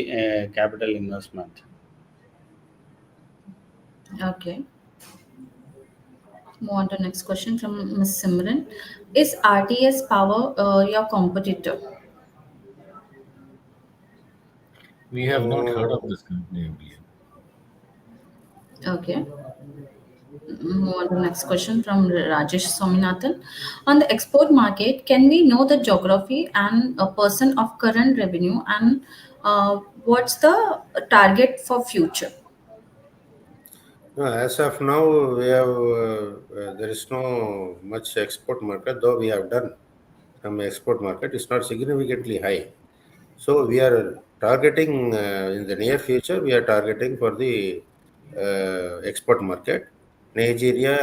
[SPEAKER 4] capital investment.
[SPEAKER 1] Okay. Move on to next question from Ms. Simran. Is RTS Power your competitor?
[SPEAKER 3] We have not heard of this company, I believe.
[SPEAKER 1] Okay. Move on to next question from Rajesh Swaminathan. On the export market, can we know the geography and a person of current revenue, and what's the target for future?
[SPEAKER 2] No, as of now, we have there is no much export market, though we have done some export market. It's not significantly high. So we are targeting in the near future. We are targeting for the export market, Nigeria,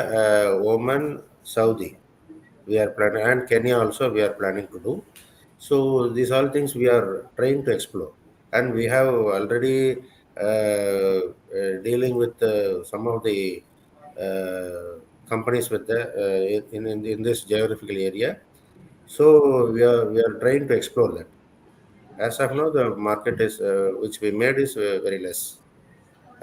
[SPEAKER 2] Oman, Saudi. We are planning, and Kenya also we are planning to do. So these all things we are trying to explore, and we have already dealing with some of the companies with the in this geographical area. So we are trying to explore that. As of now, the market is which we made is very less,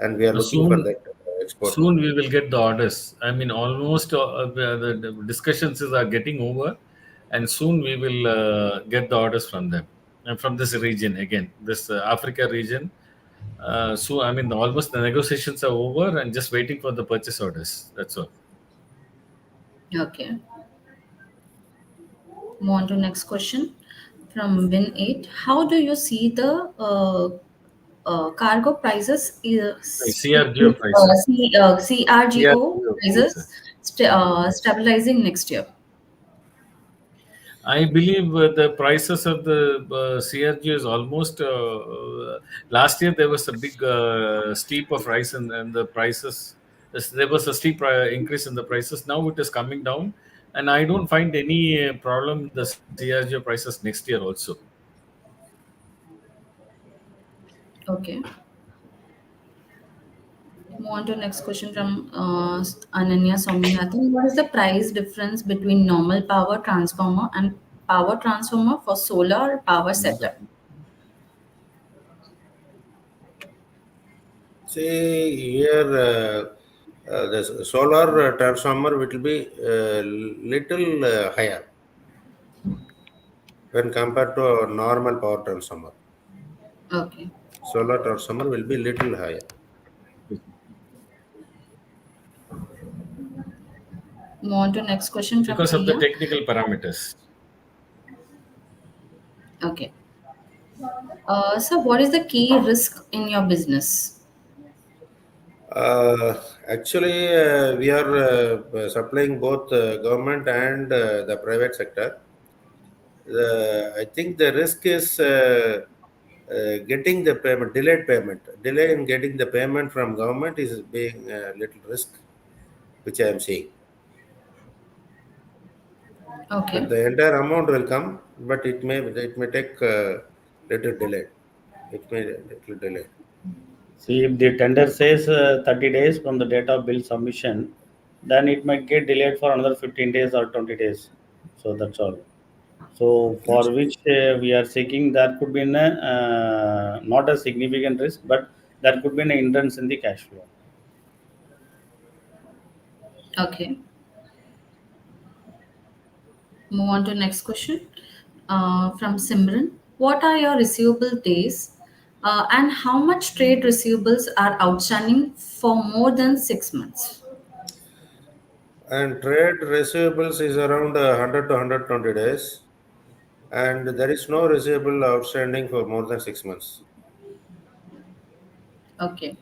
[SPEAKER 2] and we are looking for
[SPEAKER 3] Soon,
[SPEAKER 2] that export
[SPEAKER 3] soon
[SPEAKER 2] market.
[SPEAKER 3] we will get the orders. I mean, almost the discussions are getting over, and soon we will get the orders from them and from this region again, this Africa region. So I mean, almost the negotiations are over and just waiting for the purchase orders. That's all.
[SPEAKER 1] Okay. Move on to next question from Win8. How do you see the cargo prices,
[SPEAKER 3] CRGO prices.
[SPEAKER 1] CRGO
[SPEAKER 3] CRGO
[SPEAKER 1] prices
[SPEAKER 3] prices.
[SPEAKER 1] stabilizing next year?
[SPEAKER 3] I believe the prices of the CRG is almost last year there was a big steep of rise in the prices. There was a steep increase in the prices. Now it is coming down, and I don't find any problem in the CRG prices next year also.
[SPEAKER 1] Okay. Move on to next question from Ananya Sominathan. What is the price difference between normal power transformer and power transformer for solar power setup?
[SPEAKER 2] See here, the solar transformer will be little higher when compared to a normal power transformer.
[SPEAKER 1] Okay.
[SPEAKER 2] Solar transformer will be little higher.
[SPEAKER 1] Move on to next question from
[SPEAKER 3] Because of the
[SPEAKER 1] Priya.
[SPEAKER 3] technical parameters.
[SPEAKER 1] Okay. So, what is the key risk in your business?
[SPEAKER 2] Actually, we are supplying both government and the private sector. I think the risk is getting the payment, delayed payment. Delay in getting the payment from government is being a little risk, which I am seeing. But
[SPEAKER 1] Okay.
[SPEAKER 2] the entire amount will come, but it may take little delay. It may little delay.
[SPEAKER 4] See, if the tender says 30 days from the date of bill submission, then it might get delayed for another 15 days or 20 days. So that's all. So for which we are seeking, there could be not a significant risk, but there could be an hindrance in the cash flow.
[SPEAKER 1] Okay. Move on to next question from Simran. What are your receivable days, and how much trade receivables are outstanding for more than 6 months?
[SPEAKER 2] And trade receivables is around 100 to 120 days, and there is no receivable outstanding for more than 6 months.
[SPEAKER 1] Okay.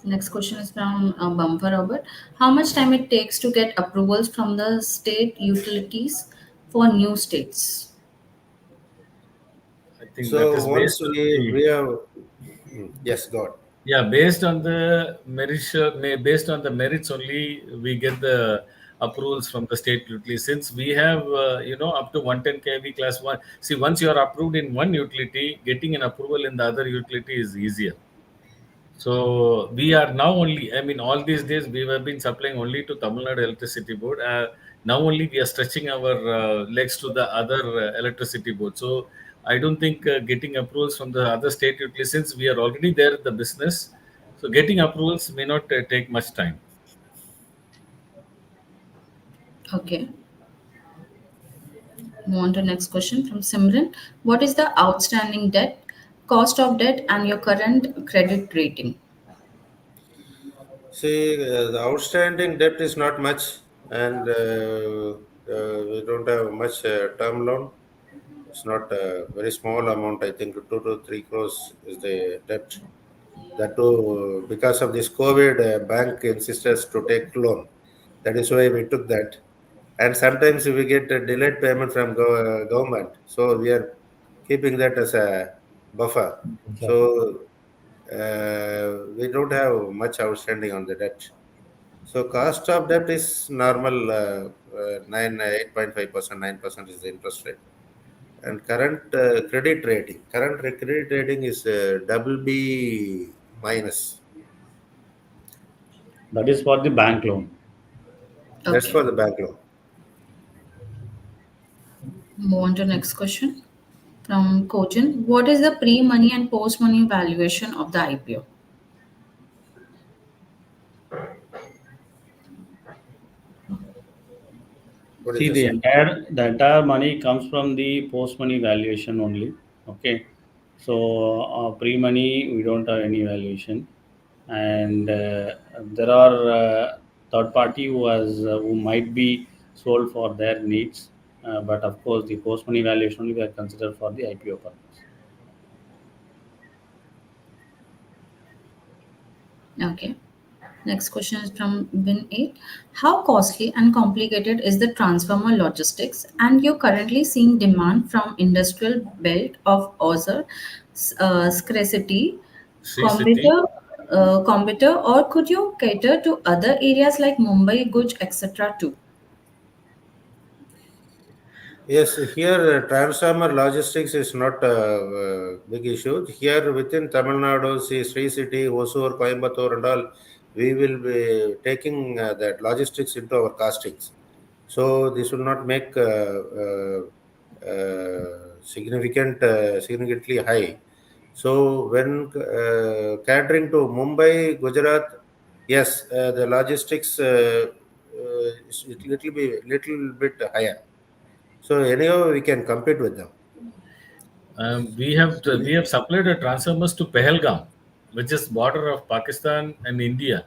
[SPEAKER 1] Next question is from Bumper Robert. How much time it takes to get approvals from the state utilities for new states?
[SPEAKER 3] I think that
[SPEAKER 2] So
[SPEAKER 3] is
[SPEAKER 2] once
[SPEAKER 3] based on the
[SPEAKER 2] we have yes, God.
[SPEAKER 3] yeah, based on the merits only we get the approvals from the state utility. Since we have, up to 110 kV class 1. See, once you are approved in one utility, getting an approval in the other utility is easier. So we are now only, I mean, all these days we have been supplying only to Tamil Nadu Electricity Board. Now only we are stretching our legs to the other electricity board. So I don't think getting approvals from the other state utilities, since we are already there in the business, so getting approvals may not take much time.
[SPEAKER 1] Okay. Move on to next question from Simran. What is the outstanding debt, cost of debt, and your current credit rating?
[SPEAKER 2] See, the outstanding debt is not much, and we don't have much term loan. It's not a very small amount. I think 2 to 3 crores is the debt. That too, because of this COVID, bank insists us to take loan. That is why we took that. And sometimes we get a delayed payment from government, so we are keeping that as a buffer. So we don't have much outstanding on the debt. So cost of debt is normal, 8.5%, 9% is the interest rate. And current credit rating is double B minus.
[SPEAKER 4] That is for the bank loan.
[SPEAKER 2] That's
[SPEAKER 1] Okay.
[SPEAKER 2] for the bank loan.
[SPEAKER 1] Move on to next question from Kojin. What is the pre-money and post-money valuation of the IPO?
[SPEAKER 2] What is
[SPEAKER 4] See,
[SPEAKER 2] this?
[SPEAKER 4] the entire money comes from the post money valuation only. Okay, so pre money we don't have any valuation, and there are third party who might be sold for their needs, but of course the post money valuation only we are considered for the IPO purpose.
[SPEAKER 1] Okay. Next question is from Bin 8. How costly and complicated is the transformer logistics? And you're currently seeing demand from industrial belt of Author, scarcity,
[SPEAKER 3] Sri City.
[SPEAKER 1] commuter, or could you cater to other areas like Mumbai, Guj, etc. too?
[SPEAKER 2] Yes, here transformer logistics is not a big issue. Here within Tamil Nadu, see Sri City, Hosur, Coimbatore, and all, we will be taking that logistics into our castings. So this will not make significantly high. So when catering to Mumbai, Gujarat, yes, the logistics is little bit higher. So anyhow, we can compete with them.
[SPEAKER 3] We have supplied a transformers to Pahalgam, which is border of Pakistan and India.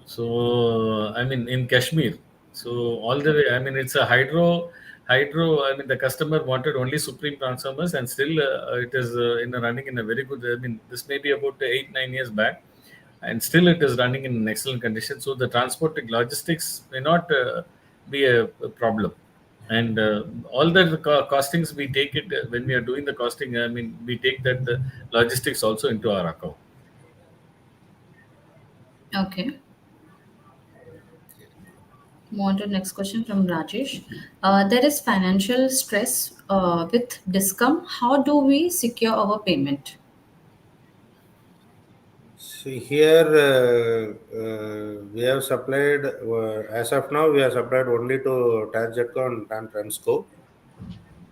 [SPEAKER 3] So I mean in Kashmir. So all the way, I mean it's a hydro. I mean the customer wanted only Supreme transformers, and still it is running in a very good. I mean this may be about 8 9 years back, and still it is running in an excellent condition. So the transport logistics may not be a problem. And all the costings we take it when we are doing the costing. I mean we take that logistics also into our account.
[SPEAKER 1] Okay. Move on to next question from Rajesh. There is financial stress with Discom. How do we secure our payment?
[SPEAKER 2] See here, we have supplied, as of now, we have supplied only to Transjetco and Transco.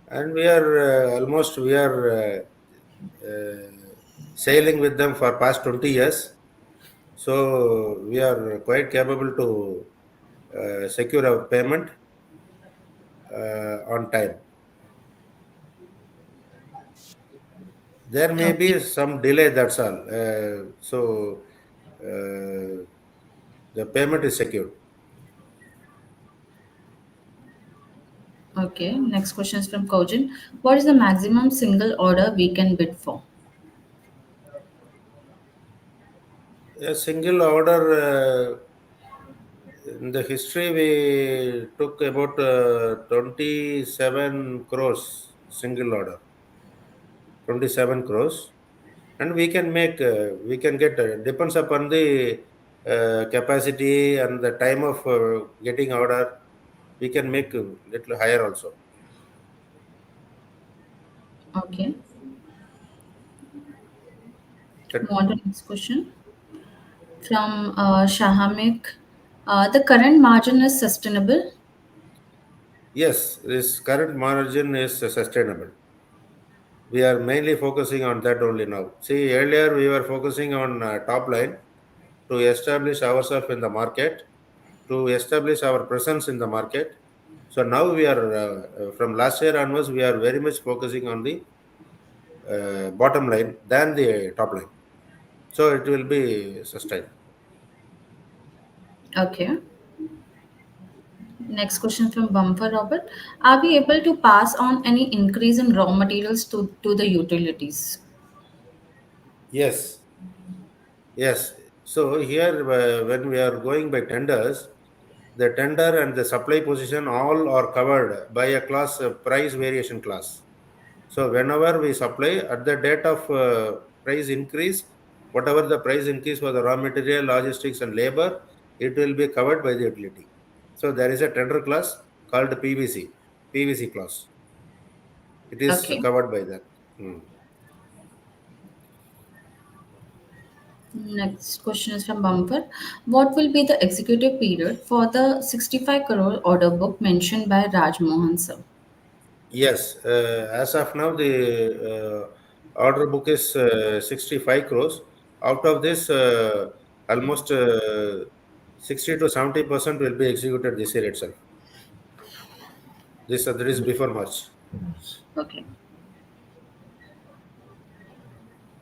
[SPEAKER 2] And we are sailing with them for past 20 years. So we are quite capable to secure our payment on time. There may
[SPEAKER 1] Okay.
[SPEAKER 2] be some delay, that's all. So the payment is secured.
[SPEAKER 1] Okay. Next question is from Kojin. What is the maximum single order we can bid for?
[SPEAKER 2] A single order, in the history, we took about 27 crores single order, 27 crores. And we can get, depends upon the capacity and the time of getting order. we can make a little higher also.
[SPEAKER 1] Okay.
[SPEAKER 2] That,
[SPEAKER 1] Move on to next question from Shahamik. The current margin is sustainable.
[SPEAKER 2] yes, this current margin is sustainable. We are mainly focusing on that only now. See, earlier we were focusing on top line to establish ourselves in the market, to establish our presence in the market. So now we are, from last year onwards, we are very much focusing on the bottom line than the top line. So it will be sustained.
[SPEAKER 1] Okay. Next question from Bumper Robert. Are we able to pass on any increase in raw materials to the utilities?
[SPEAKER 2] Yes, yes. So here, when we are going by tenders, the tender and the supply position all are covered by a class, price variation clause. So whenever we supply at the date of price increase, whatever the price increase for the raw material, logistics, and labor, it will be covered by the utility. So there is a tender clause called PVC clause. It is
[SPEAKER 1] Okay.
[SPEAKER 2] covered by that. Hmm.
[SPEAKER 1] Next question is from Bumper. What will be the executive period for the 65 crore order book mentioned by Raj Mohan sir?
[SPEAKER 2] Yes, as of now, the order book is 65 crores. Out of this, almost 60 to 70% will be executed this year itself. This that is before March.
[SPEAKER 1] Okay.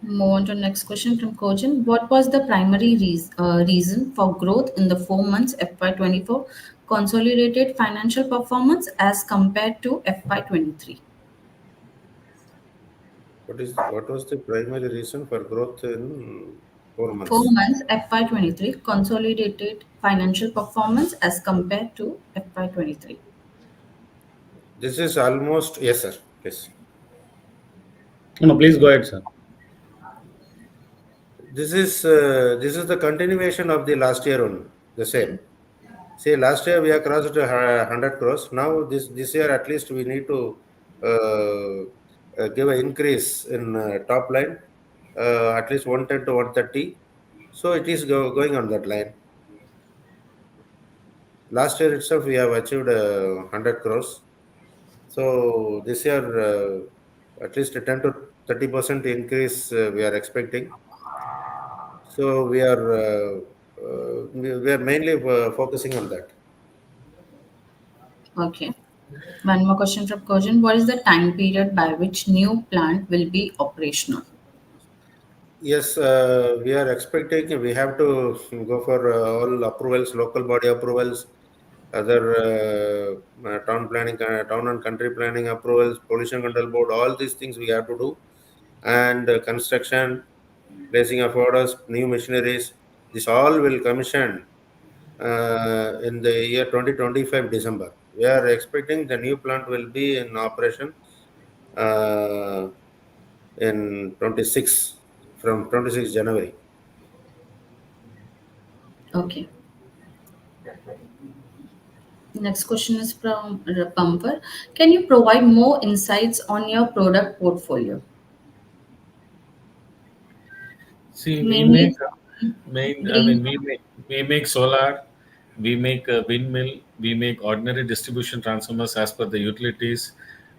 [SPEAKER 1] Move on to next question from Kojin. What was the primary reason for growth in the 4 months FY24 consolidated financial performance as compared to FY23?
[SPEAKER 2] What was the primary reason for growth in
[SPEAKER 1] 4
[SPEAKER 2] 4 months?
[SPEAKER 1] months FY23 consolidated financial performance as compared to FY23.
[SPEAKER 2] This is almost, yes, sir. Yes.
[SPEAKER 4] No, please go ahead, sir.
[SPEAKER 2] This is the continuation of the last year only, the same. See, last year we have crossed 100 crores. Now this year at least we need to give an increase in top line, at least 110 to 130. So it is going on that line. Last year itself we have achieved 100 crores. So this year at least a 10 to 30% increase we are expecting. So we are mainly focusing on that.
[SPEAKER 1] Okay. One more question from Kojin. What is the time period by which new plant will be operational?
[SPEAKER 2] Yes, we are expecting we have to go for all approvals, local body approvals, other town planning, town and country planning approvals, pollution control board, all these things we have to do, and construction, placing of orders, new machineries. This all will commission in the year 2025 December. We are expecting the new plant will be in operation uh, in 26 from 26 January.
[SPEAKER 1] Okay. Next question is from Pumper. Can you provide more insights on your product portfolio?
[SPEAKER 3] See, we make
[SPEAKER 1] Mainly
[SPEAKER 3] I
[SPEAKER 1] green.
[SPEAKER 3] mean, we make solar, we make a windmill, we make ordinary distribution transformers as per the utilities,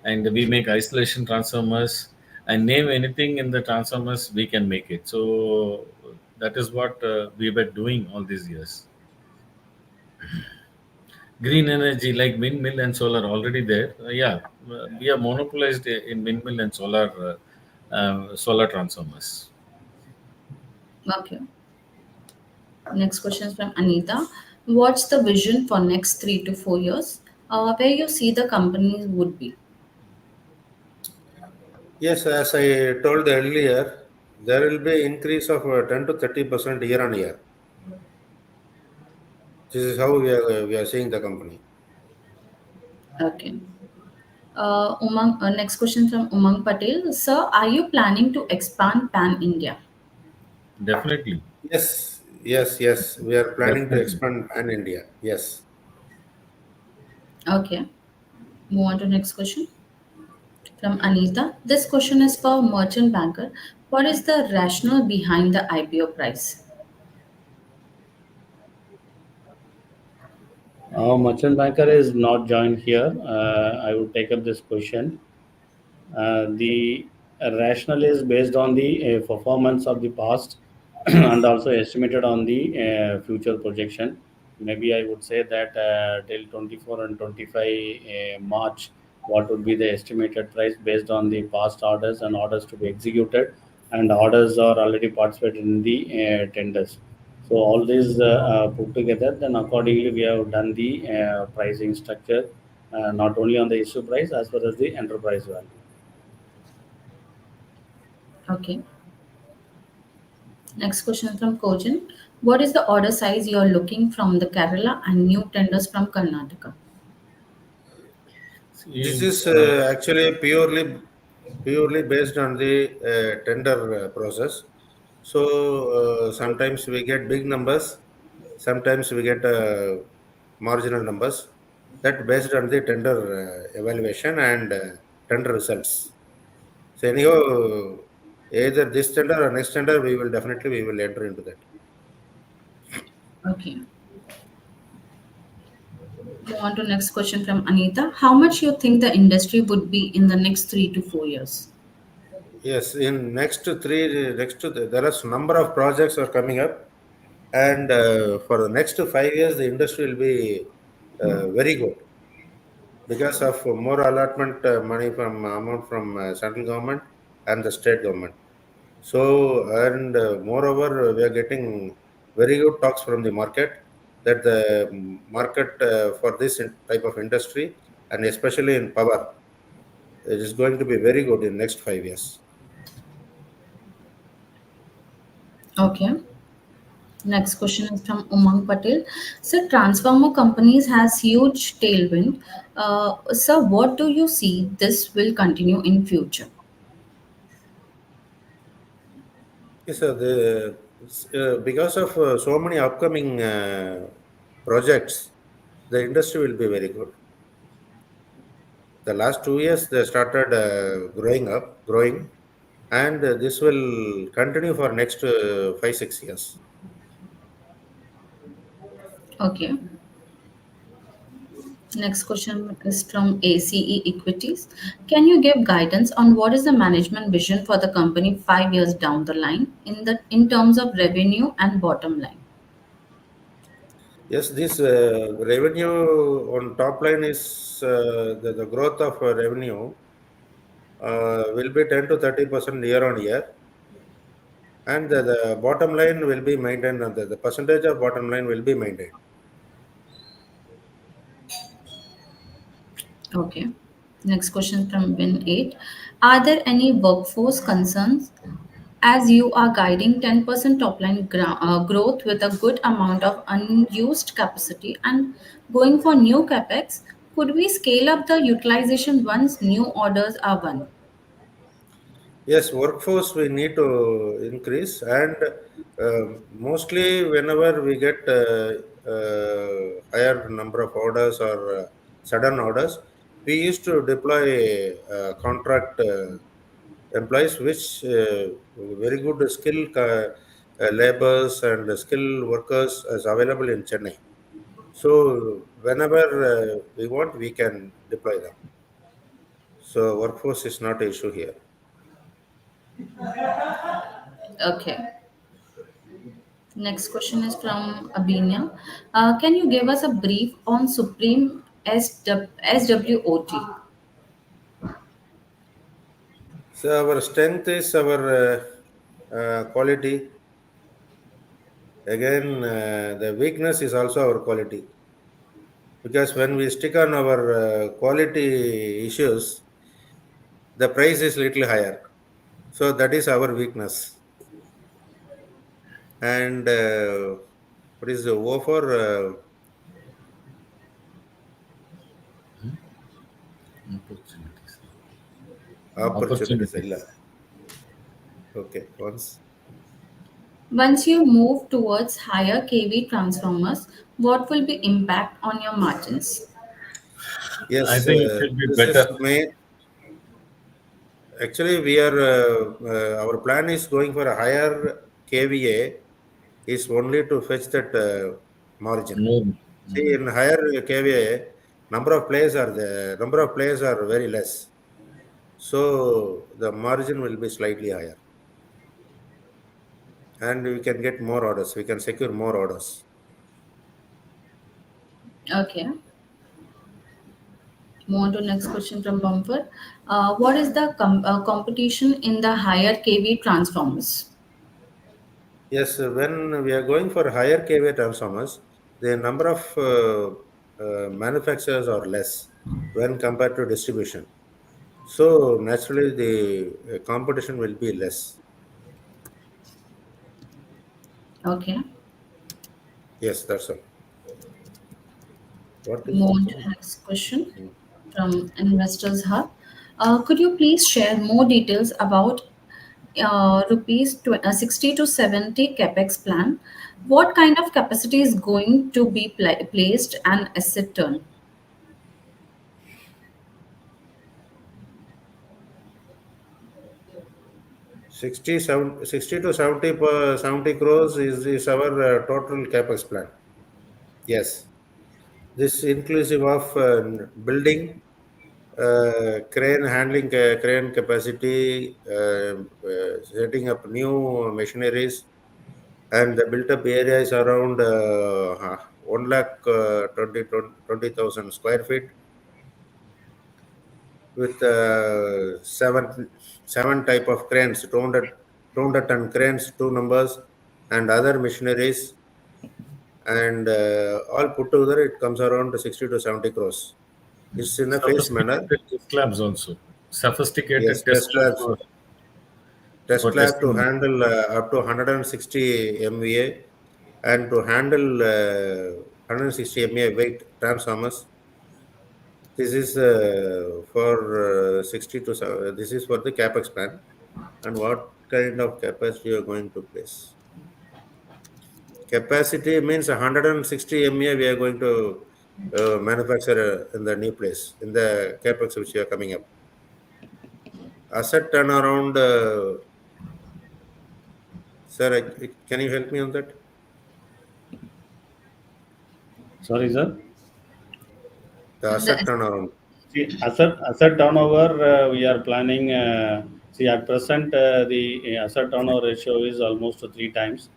[SPEAKER 3] and we make isolation transformers. And name anything in the transformers, we can make it. So that is what we were doing all these years. Green energy like windmill and solar already there. Yeah, we are monopolized in windmill and solar transformers.
[SPEAKER 1] Okay. Next question is from Anita. What's the vision for next 3 to 4 years? Where you see the companies would be?
[SPEAKER 2] Yes, as I told earlier, there will be increase of 10 to 30% year on year. This is how we are seeing the company.
[SPEAKER 1] Okay. Next question from Umang Patel. Sir, are you planning to expand pan India?
[SPEAKER 3] Definitely,
[SPEAKER 2] Yes. We are planning to
[SPEAKER 3] definitely.
[SPEAKER 2] expand pan India. Yes.
[SPEAKER 1] Okay. Move on to next question from Anita. This question is for merchant banker. What is the rationale behind the IPO price?
[SPEAKER 4] Merchant banker is not joined here. I would take up this question. The rationale is based on the performance of the past and also estimated on the future projection. Maybe I would say that till 24 and 25 March, what would be the estimated price based on the past orders and orders to be executed, and orders are already participated in the tenders. So all these put together, then accordingly we have done the pricing structure, not only on the issue price as well as the enterprise value.
[SPEAKER 1] Okay. Next question from Kojan. What is the order size you are looking from the Kerala and new tenders from Karnataka?
[SPEAKER 2] This
[SPEAKER 3] See,
[SPEAKER 2] is actually purely based on the tender process. So sometimes we get big numbers, sometimes we get marginal numbers. That based on the tender evaluation and tender results. So anyhow, either this tender or next tender, we will enter into that.
[SPEAKER 1] Okay. Move on to next question from Anita. How much you think the industry would be in the next 3 to 4 years?
[SPEAKER 2] Yes, in there are number of projects are coming up, and for the next 5 years, the industry will be very good because of more allotment money from amount from central government and the state government. So, and moreover, we are getting very good talks from the market that the market for this type of industry and especially in power, it is going to be very good in next 5 years.
[SPEAKER 1] Okay. Next question is from Umang Patel. So transformer companies has huge tailwind. So what do you see this will continue in future?
[SPEAKER 2] Yes, sir. Because of so many upcoming projects, the industry will be very good. The last 2 years, they started growing, and this will continue for next 5 6 years.
[SPEAKER 1] Okay. Next question is from ACE Equities. Can you give guidance on what is the management vision for the company 5 years down the line in terms of revenue and bottom line?
[SPEAKER 2] Yes, this revenue on top line is the growth of revenue will be 10 to 30% year on year, and the bottom line will be maintained. The percentage of bottom line will be maintained.
[SPEAKER 1] Okay. Next question from Bin 8. Are there any workforce concerns as you are guiding 10% top line growth with a good amount of unused capacity and going for new capex? Could we scale up the utilization once new orders are won?
[SPEAKER 2] Yes, workforce we need to increase, and mostly whenever we get higher number of orders or sudden orders, we used to deploy contract employees, which very good laborers and skilled workers is available in Chennai. So whenever we want, we can deploy them. So workforce is not an issue here.
[SPEAKER 1] Okay. Next question is from Abinya. Can you give us a brief on Supreme SWOT?
[SPEAKER 2] So our strength is our quality. Again, the weakness is also our quality. Because when we stick on our quality issues, the price is little higher. So that is our weakness. And what is the O for
[SPEAKER 3] opportunities.
[SPEAKER 2] opportunities?
[SPEAKER 3] Opportunities.
[SPEAKER 2] Okay, once.
[SPEAKER 1] Once you move towards higher kV transformers, what will be impact on your margins?
[SPEAKER 3] I
[SPEAKER 2] Yes,
[SPEAKER 3] think it should be
[SPEAKER 2] this is
[SPEAKER 3] better.
[SPEAKER 2] main. Actually, we are our plan is going for a higher KVA is only to fetch that margin.
[SPEAKER 3] Mm.
[SPEAKER 2] See, in higher KVA, number of players are very less, so the margin will be slightly higher, and we can get more orders. We can secure more orders.
[SPEAKER 1] Okay. Move on to next question from Bumper. What is the competition in the higher kV transformers?
[SPEAKER 2] Yes, when we are going for higher KVA transformers, the number of manufacturers are less when compared to distribution. So naturally, the competition will be less.
[SPEAKER 1] Okay.
[SPEAKER 2] Yes, that's all. What is
[SPEAKER 1] Move
[SPEAKER 2] this
[SPEAKER 1] on to
[SPEAKER 2] one?
[SPEAKER 1] the next question
[SPEAKER 2] Hmm.
[SPEAKER 1] from Investors Hub. Could you please share more details about rupees 60 to 70 capex plan? What kind of capacity is going to be placed and asset turn?
[SPEAKER 2] 60 to 70 crores is our total capex plan. Yes, this inclusive of building, crane capacity, setting up new machineries, and the built up area is around 1 lakh 20,000 square feet with seven type of cranes, 200 ton cranes, two numbers, and other machineries, and all put together, it comes around 60 to 70 crores. It's in a phased manner.
[SPEAKER 3] Sophisticated test labs also.
[SPEAKER 2] Yes,
[SPEAKER 3] Sophisticated test lab for
[SPEAKER 2] test lab to
[SPEAKER 3] testing.
[SPEAKER 2] handle up to 160 MVA and to handle 160 MVA weight transformers. This is for 60 to this is for the capex plan. And what kind of capacity you are going to place? Capacity means 160 MVA we are going to manufacture in the new place, in the capex which are coming up. Asset turnaround, sir, can you help me on that?
[SPEAKER 4] Sorry, sir.
[SPEAKER 2] The asset
[SPEAKER 1] The,
[SPEAKER 2] turnaround.
[SPEAKER 4] See, asset turnover, we are planning. See, at present, the asset turnover ratio is almost to three times.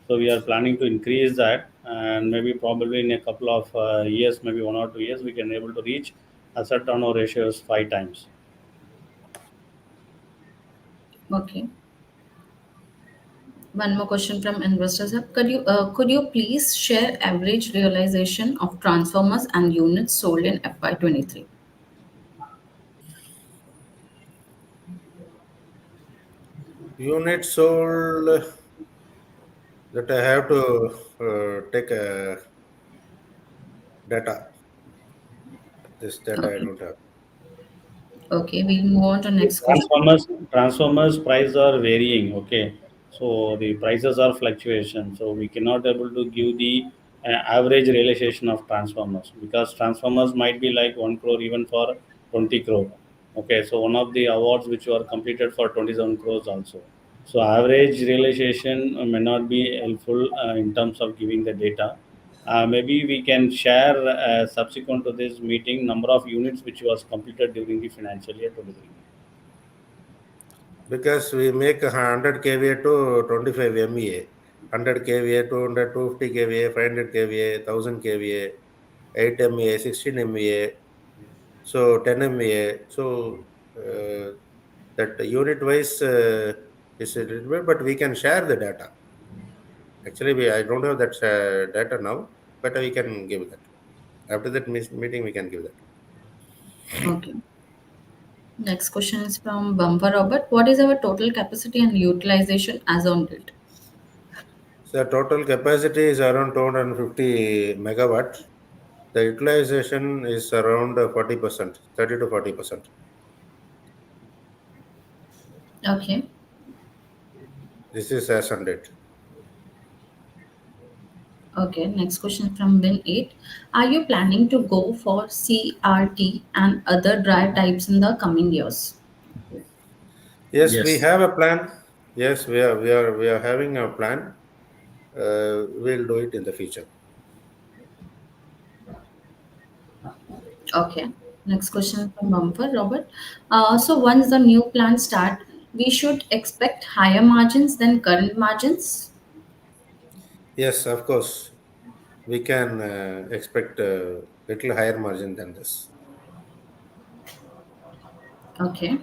[SPEAKER 4] So we are planning to increase that, and maybe probably in a couple of years, maybe 1 or 2 years, we can able to reach asset turnover ratios five times.
[SPEAKER 1] okay. One more question from Investors Hub. Could you please share average realization of transformers and units sold in FY23?
[SPEAKER 2] Unit sold that I have to take data. This data I
[SPEAKER 1] Okay.
[SPEAKER 2] don't have.
[SPEAKER 1] Okay, we'll move on to
[SPEAKER 4] The
[SPEAKER 1] next question.
[SPEAKER 4] transformers price are varying. Okay, so the prices are fluctuation, so we cannot able to give the average realization of transformers, because transformers might be like 1 crore even for 20 crore. Okay, so one of the awards which were completed for 27 crores also. So average realization may not be helpful in terms of giving the data. Maybe we can share subsequent to this meeting number of units which was completed during the financial year 23.
[SPEAKER 2] Because we make 100 kVA to 25 MVA, 100 kVA, 200, 250 kVA, 500 kVA, 1000 kVA, 8 MVA, 16 MVA, so 10 MVA. So that unit wise is a little bit, but we can share the data. Actually, I don't have that data now, but we can give that. After that meeting, we can give that.
[SPEAKER 1] Okay. Next question is from Bumper Robert. What is our total capacity and utilization as on date?
[SPEAKER 2] So total capacity is around 250 megawatt. The utilization is around 40%, 30 to 40%.
[SPEAKER 1] Okay.
[SPEAKER 2] This is as on date.
[SPEAKER 1] Okay, next question from Bin 8. Are you planning to go for CRT and other dry types in the coming years?
[SPEAKER 2] Yes, we
[SPEAKER 3] Yes.
[SPEAKER 2] have a plan. Yes, we are having a plan. We'll do it in the future.
[SPEAKER 1] Okay, next question from Bumper Robert. So once the new plan start, we should expect higher margins than current margins.
[SPEAKER 2] Yes, of course, we can expect a little higher margin than this.
[SPEAKER 1] Okay,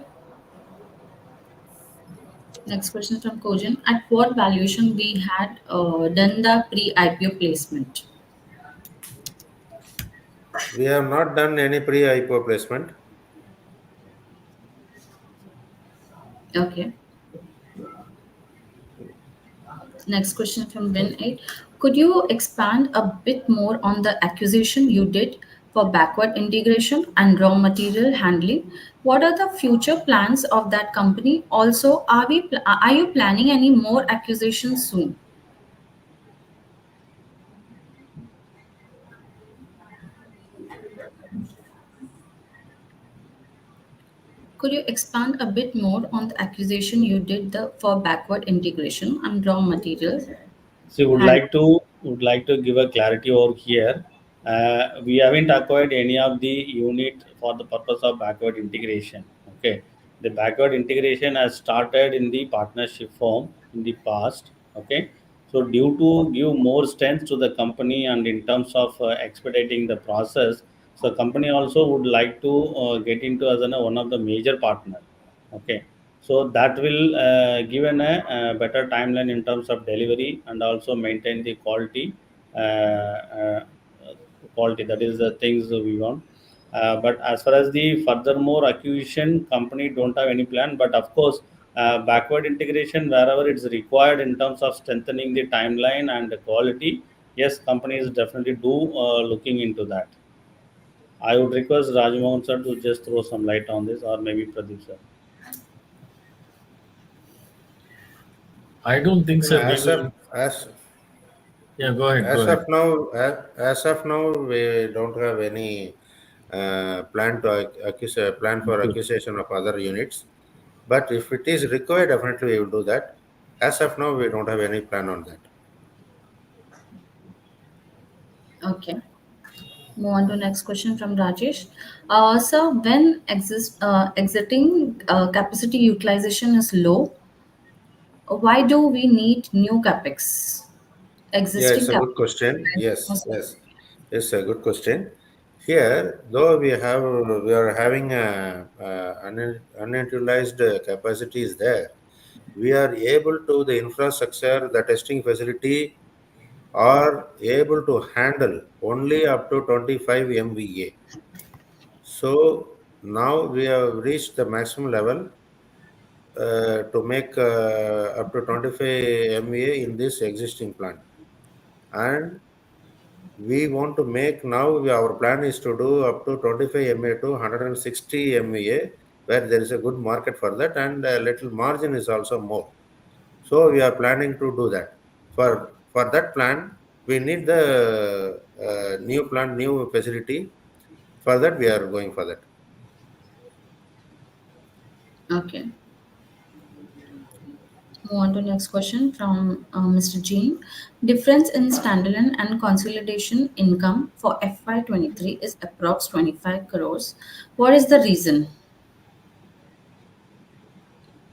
[SPEAKER 1] next question from Kojan. At what valuation we had done the pre-IPO placement?
[SPEAKER 2] We have not done any pre-IPO placement.
[SPEAKER 1] Okay, next question from Ben 8. Could you expand a bit more on the acquisition you did for backward integration and raw material handling? What are the future plans of that company? Also, are you planning any more acquisitions soon? Could you expand a bit more on the acquisition you did for backward integration and raw materials?
[SPEAKER 4] So
[SPEAKER 1] And
[SPEAKER 4] would like to give a clarity over here. We haven't acquired any of the unit for the purpose of backward integration. Okay, the backward integration has started in the partnership form in the past. Okay, so due to give more strength to the company and in terms of expediting the process, so company also would like to get into as one of the major partner. Okay, so that will given a better timeline in terms of delivery and also maintain the quality quality. That is the things that we want. But as far as the furthermore acquisition, company don't have any plan, but of course backward integration wherever it's required in terms of strengthening the timeline and the quality, yes, companies definitely do looking into that. I would request Rajmohan sir to just throw some light on this, or maybe Pradeep sir.
[SPEAKER 3] I don't think,
[SPEAKER 2] You know,
[SPEAKER 3] sir, we will. Yeah, go ahead. Go
[SPEAKER 2] as
[SPEAKER 3] ahead.
[SPEAKER 2] of now, as of now, we don't have any plan to plan for
[SPEAKER 4] Good.
[SPEAKER 2] acquisition of other units. But if it is required, definitely we will do that. As of now, we don't have any plan on that.
[SPEAKER 1] okay, move on to next question from Rajesh. So when exiting capacity utilization is low, why do we need new capex?
[SPEAKER 2] Yeah,
[SPEAKER 1] Existing
[SPEAKER 2] it's a good
[SPEAKER 1] capex.
[SPEAKER 2] question. Yes, yes, it's a good question. Here, though we are having unutilized capacities there, we are able to the infrastructure, the testing facility are able to handle only up to 25 MVA. So now we have reached the maximum level to make up to 25 MVA in this existing plant. And we want to make now, our plan is to do up to 25 MVA to 160 MVA, where there is a good market for that and a little margin is also more. So we are planning to do that. For that plan, we need the new plant, new facility. For that, we are going for that.
[SPEAKER 1] Okay. Move on to next question from Mr. Jean. Difference in standalone and consolidation income for FY23 is approx 25 crores. What is the reason?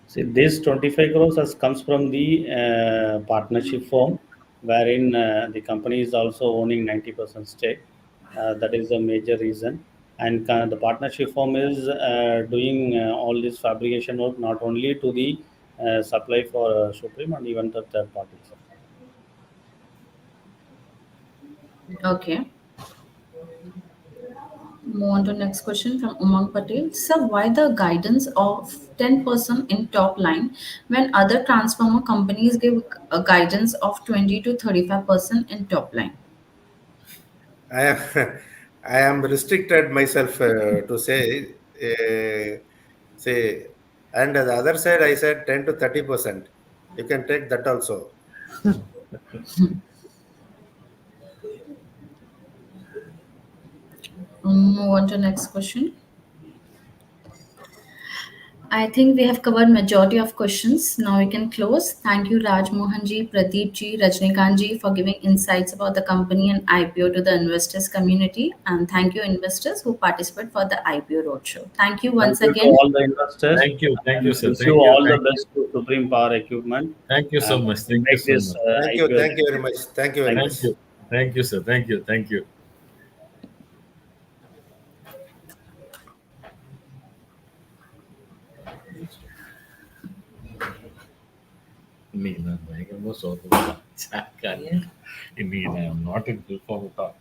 [SPEAKER 4] See, this 25 crores has comes from the partnership firm, wherein the company is also owning 90% stake. That is a major reason. And the partnership firm is doing all this fabrication work not only to the supply for Supreme and even the third parties.
[SPEAKER 1] Okay. Move on to next question from Umang Patel. Sir, why the guidance of 10% in top line when other transformer companies give a guidance of 20 to 35% in top line?
[SPEAKER 2] I am, I am restricted myself to say, and the other side I said 10 to 30%. You can take that also.
[SPEAKER 1] Move on to next question. I think we have covered majority of questions. Now we can close. Thank you, Raj Mohan ji, Pradeep ji, Rajnikant ji for giving insights about the company and IPO to the investors community. And thank you, investors who participate for the IPO roadshow. Thank you
[SPEAKER 4] Thank
[SPEAKER 1] once
[SPEAKER 4] you to
[SPEAKER 1] again.
[SPEAKER 4] all the investors
[SPEAKER 3] Thank you,
[SPEAKER 4] and
[SPEAKER 3] sir.
[SPEAKER 4] wish you
[SPEAKER 3] Thank you,
[SPEAKER 4] all the
[SPEAKER 3] thank you,
[SPEAKER 4] best to Supreme Power Equipment
[SPEAKER 3] thank you so much.
[SPEAKER 4] to
[SPEAKER 3] Thank you
[SPEAKER 4] make
[SPEAKER 3] so
[SPEAKER 4] this
[SPEAKER 3] much.
[SPEAKER 4] IPO
[SPEAKER 2] Thank you very
[SPEAKER 4] success.
[SPEAKER 2] much. Thank you very
[SPEAKER 4] Thank
[SPEAKER 2] much.
[SPEAKER 3] Thank you, thank you, sir. Thank you, thank you. Nina, I am not in full form at all.